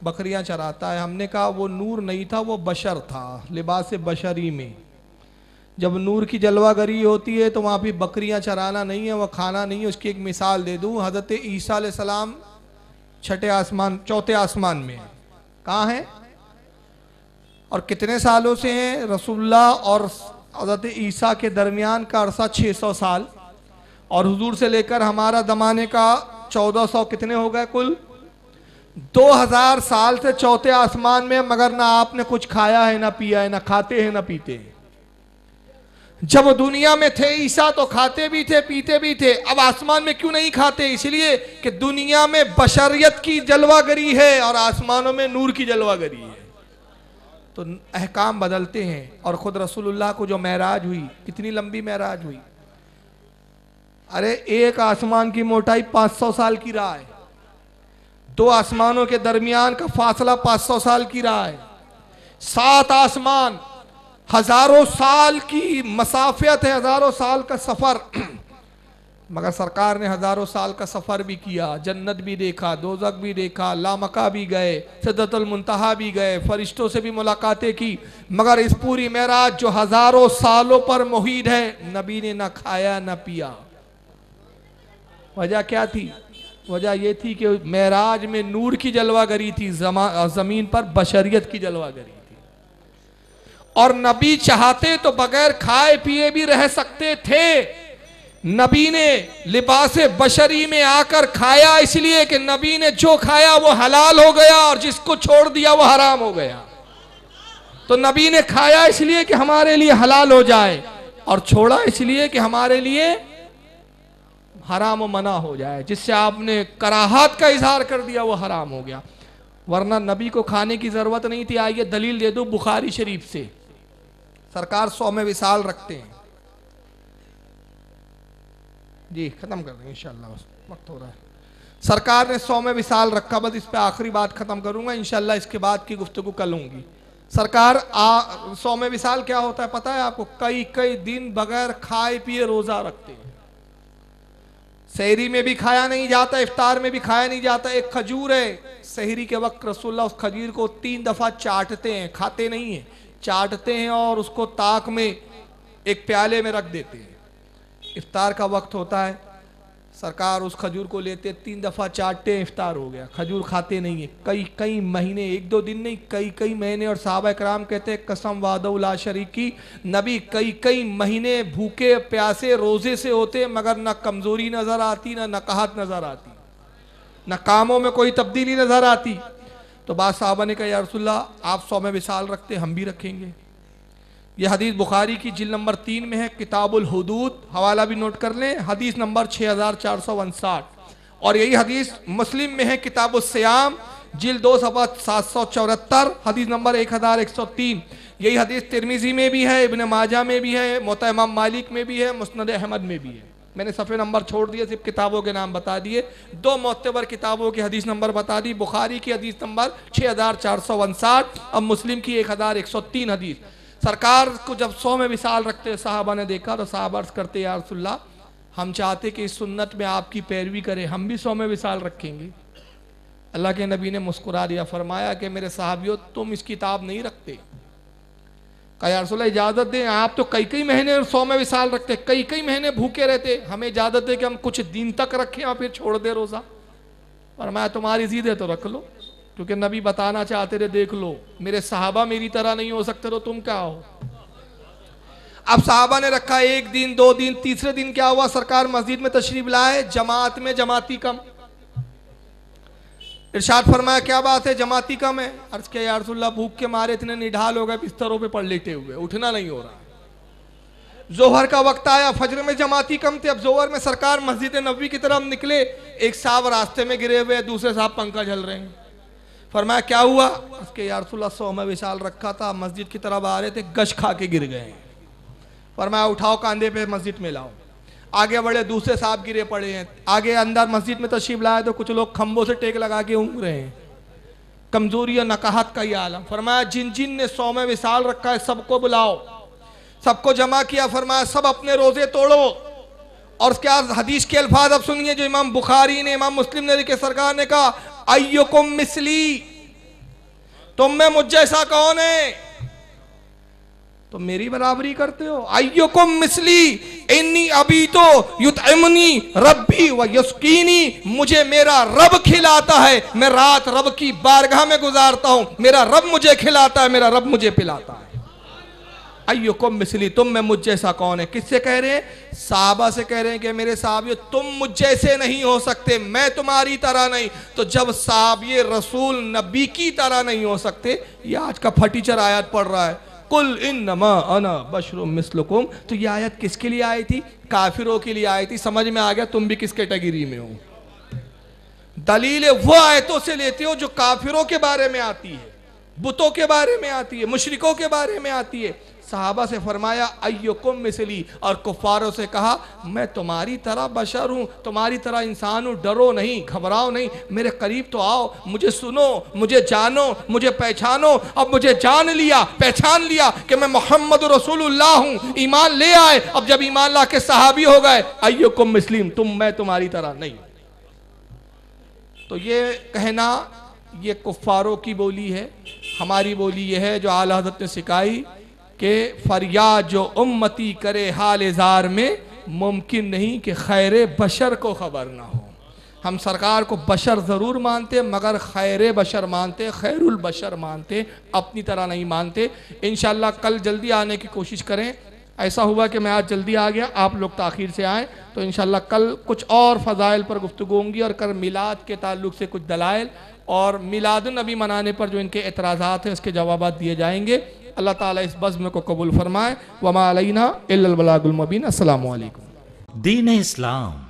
बकरियां चराता है? हमने कहा वो नूर नहीं था, वो बशर था, लिबास बशरी में। जब नूर की जलवागरी होती है तो वहाँ पे बकरियां चराना नहीं है, वह खाना नहीं है। उसकी एक मिसाल दे दूँ, हज़रत ईसा अलैहिस्सलाम चौथे आसमान में है। कहाँ है और कितने सालों से हैं? रसूलुल्लाह और हज़रत ईसा के दरमियान का अरसा 600 साल, और हुजूर से लेकर हमारा ज़माने का 1400 कितने हो गए कुल? 2000 साल से चौथे आसमान में, मगर ना आपने कुछ खाया है, ना पिया है, ना खाते हैं, ना पीते हैं। जब दुनिया में थे ईसा तो खाते भी थे, पीते भी थे। अब आसमान में क्यों नहीं खाते? इसलिए कि दुनिया में बशरियत की जलवागरी है और आसमानों में नूर की जलवागरी है, तो अहकाम बदलते हैं। और खुद रसूलुल्लाह को जो मेराज हुई, कितनी लंबी मेराज हुई? अरे एक आसमान की मोटाई 500 साल की रहा है, 2 आसमानों के दरमियान का फासला 500 साल की रहा है, 7 आसमान, हजारों साल की मसाफियत है, हजारों साल का सफर। मगर सरकार ने हजारों साल का सफर भी किया, जन्नत भी देखा, दोज़ख भी देखा, लामका भी गए, सिदरतुल मुंतहा भी गए, फरिश्तों से भी मुलाकातें की। मगर इस पूरी मेराज जो हजारों सालों पर मुहीत है, नबी ने ना खाया ना पिया। वजह क्या थी? वजह यह थी कि मेराज में नूर की जलवागरी थी, जमीन पर बशरियत की जलवागरी थी। और नबी चाहते तो बगैर खाए पिए भी रह सकते थे। नबी ने लिबास बशरी में आकर खाया, इसलिए कि नबी ने जो खाया वो हलाल हो गया और जिसको छोड़ दिया वो हराम हो गया। तो नबी ने खाया इसलिए कि हमारे लिए हलाल हो जाए, और छोड़ा इसलिए कि हमारे लिए हराम व मना हो जाए। जिससे आपने कराहत का इजहार कर दिया वो हराम हो गया, वरना नबी को खाने की जरूरत नहीं थी। आइए दलील दे दूं बुखारी शरीफ से। सरकार 100 में विसाल रखते हैं जी, खत्म कर देंगे इंशाल्लाह, वक्त हो रहा है। सरकार ने 100 में विसाल रखा, बस इस पे आखिरी बात खत्म करूंगा इंशाल्लाह, इसके बाद की गुफ्तगू कल होंगी। सरकार 100 में विसाल क्या होता है पता है आपको? कई कई दिन बगैर खाए पिए रोजा रखते हैं। सहरी में भी खाया नहीं जाता, इफ्तार में भी खाया नहीं जाता। एक खजूर है, सहरी के वक्त रसूलुल्लाह उस खजूर को 3 दफा चाटते हैं, खाते नहीं है, चाटते हैं और उसको ताक में एक प्याले में रख देते हैं। इफ्तार का वक्त होता है, सरकार उस खजूर को लेते 3 दफा चाटते हैं, इफ्तार हो गया। खजूर खाते नहीं है कई कई महीने, 1-2 दिन नहीं, कई कई महीने। और साहबा इकराम कहते हैं कसम वादउ ला शरीकी, नबी कई कई महीने भूखे प्यासे रोजे से होते, मगर ना कमजोरी नजर आती, ना नकाहत नजर आती, ना कामों में कोई तब्दीली नजर आती। तो बाद साहबा ने कहा या रसूलल्लाह आप 100 में विसाल रखते, हम भी रखेंगे। यह हदीस बुखारी की जिल्द नंबर 3 में है, किताबुल हुदूद, हवाला भी नोट कर लें, हदीस नंबर 6459। और यही हदीस मुस्लिम में है, किताबुस सियाम, जिल्द 2 सफ़ा 774, हदीस नंबर 1103। यही हदीस तिरमिजी में भी है, इब्न माजा में भी है, मुवत्ता इमाम मालिक में भी है, मुस्नद अहमद में भी है। मैंने सफ़े नंबर छोड़ दिए, सिर्फ किताबों के नाम बता दिए। 2 मोतबर किताबों की हदीस नंबर बता दी, बुखारी की हदीस नंबर 6459 और मुस्लिम की 1103 हदीस। सरकार को जब 100 में विसाल रखते साहबा ने देखा तो साहबा अर्ज़ करते या रसूलल्लाह हम चाहते कि इस सुन्नत में आपकी पैरवी करें, हम भी 100 में विसाल रखेंगे। अल्लाह के नबी ने मुस्कुरा दिया, फरमाया कि मेरे साहबियों तुम इस किताब नहीं रखते। कहा या रसूलल्लाह इजाज़त दें, आप तो कई कई महीने 100 में विसाल रखते, कई कई महीने भूखे रहते, हमें इजाज़त दें कि हम कुछ दिन तक रखें और फिर छोड़ दे रोज़ा। फरमाया तुम्हारी ज़िद है तो रख लो, क्योंकि नबी बताना चाहते थे देख लो मेरे सहाबा मेरी तरह नहीं हो सकते तो तुम क्या हो। अब सहाबा ने रखा 1 दिन 2 दिन, तीसरे दिन क्या हुआ? सरकार मस्जिद में तशरीफ लाए, जमात में जमाती कम। इरशाद फरमाया क्या बात है, जमाती कम है? अर्ज किया या रसूलल्लाह भूख के मारे इतने निढाल हो गए, बिस्तरों पे पड़ लेटे हुए, उठना नहीं हो रहा। जोहर का वक्त आया, फजर में जमाती कम थे। अब जोहर में सरकार मस्जिद नबवी की तरफ निकले, एक साहब रास्ते में गिरे हुए, दूसरे साहब पंखा झल रहे हैं। फरमाया क्या हुआ? उसके या रसूलल्लाह 100 में विसाल रखा था, मस्जिद की तरफ आ रहे थे, गश खा के गिर गए। फरमाया उठाओ कांधे पे मस्जिद में लाओ। आगे बढ़े, दूसरे साहब गिरे पड़े हैं। आगे अंदर मस्जिद में तशरीफ लाए तो कुछ लोग खंभों से टेक लगा के ऊँग रहे हैं, कमजोरी और नकाहत का ये आलम। फरमाया जिन जिन ने 100 में विसाल रखा है सबको बुलाओ, सबको जमा किया। फरमाया सब अपने रोजे तोड़ो और उसके बाद हदीस के अल्फाज अब सुनिए जो इमाम बुखारी ने, इमाम मुस्लिम ने के सरकार ने कहा, अय्युकुम मिसली, तुम में मुझ जैसा कौन है? तो मेरी बराबरी करते हो। अय्युकुम मिसली इन्नी अभी तो युतइमनी रब्बी व यस्कीनी, मुझे मेरा रब खिलाता है, मैं रात रब की बारगाह में गुजारता हूं, मेरा रब मुझे खिलाता है, मेरा रब मुझे पिलाता है। अय्युकुम मिसली, तुम में मुझ जैसा कौन है? किससे कह रहे हैं? साहबा से कह रहे हैं कि मेरे साहबियों तुम मुझ जैसे नहीं हो सकते, मैं तुम्हारी तरह नहीं। तो जब साहबिये रसूल नबी की तरह नहीं हो सकते, ये आज का फटीचर आयत पढ़ रहा है, कुल इन्नमा अना बशरुम मिस्लुकुम, तो ये आयत किसके लिए आई थी? काफिरों के लिए आई थी। समझ में आ गया तुम भी किस कैटेगरी में हो। दलील वो आयतों से लेते हो जो काफिरों के बारे में आती है, बुतों के बारे में आती है, मुशरिकों के बारे में आती है। सहाबा से फरमाया अय्युकुम मिसली, और कुफारों से कहा मैं तुम्हारी तरह बशर हूं, तुम्हारी तरह इंसान हूं, डरो नहीं, घबराओ नहीं, मेरे करीब तो आओ, मुझे सुनो, मुझे जानो, मुझे पहचानो। अब मुझे जान लिया, पहचान लिया कि मैं मोहम्मद रसूलुल्लाह हूं, ईमान ले आए। अब जब ईमान ला के सहाबी हो गए, अय्युकुम मिसलीम, मैं तुम्हारी तरह नहीं। तो ये कहना ये कुफारों की बोली है। हमारी बोली ये है जो आला हज़रत ने सिखाई कि फरियाद जो उम्मती करे हाल जार में, मुमकिन नहीं कि खैर बशर को खबर ना हो। हम सरकार को बशर ज़रूर मानते मगर खैर बशर मानते, खैरुल बशर मानते, अपनी तरह नहीं मानते। इंशाअल्लाह कल जल्दी आने की कोशिश करें। ऐसा हुआ कि मैं आज जल्दी आ गया, आप लोग ताख़ीर से आए, तो इंशाअल्लाह कल कुछ और फ़ज़ाइल पर गुफ्तगू होंगी और कल मिलाद के ताल्लुक़ से कुछ दलाइल और मिलादुन नबी मनाने पर जो इनके एतराज़ात हैं उसके जवाब दिए जाएंगे। अल्लाह ताला इस बज़्म को कबूल फरमाए। वमा अलैना इल्लल बलागुल मुबीन। अस्सलामु अलैकुम। दीन इस्लाम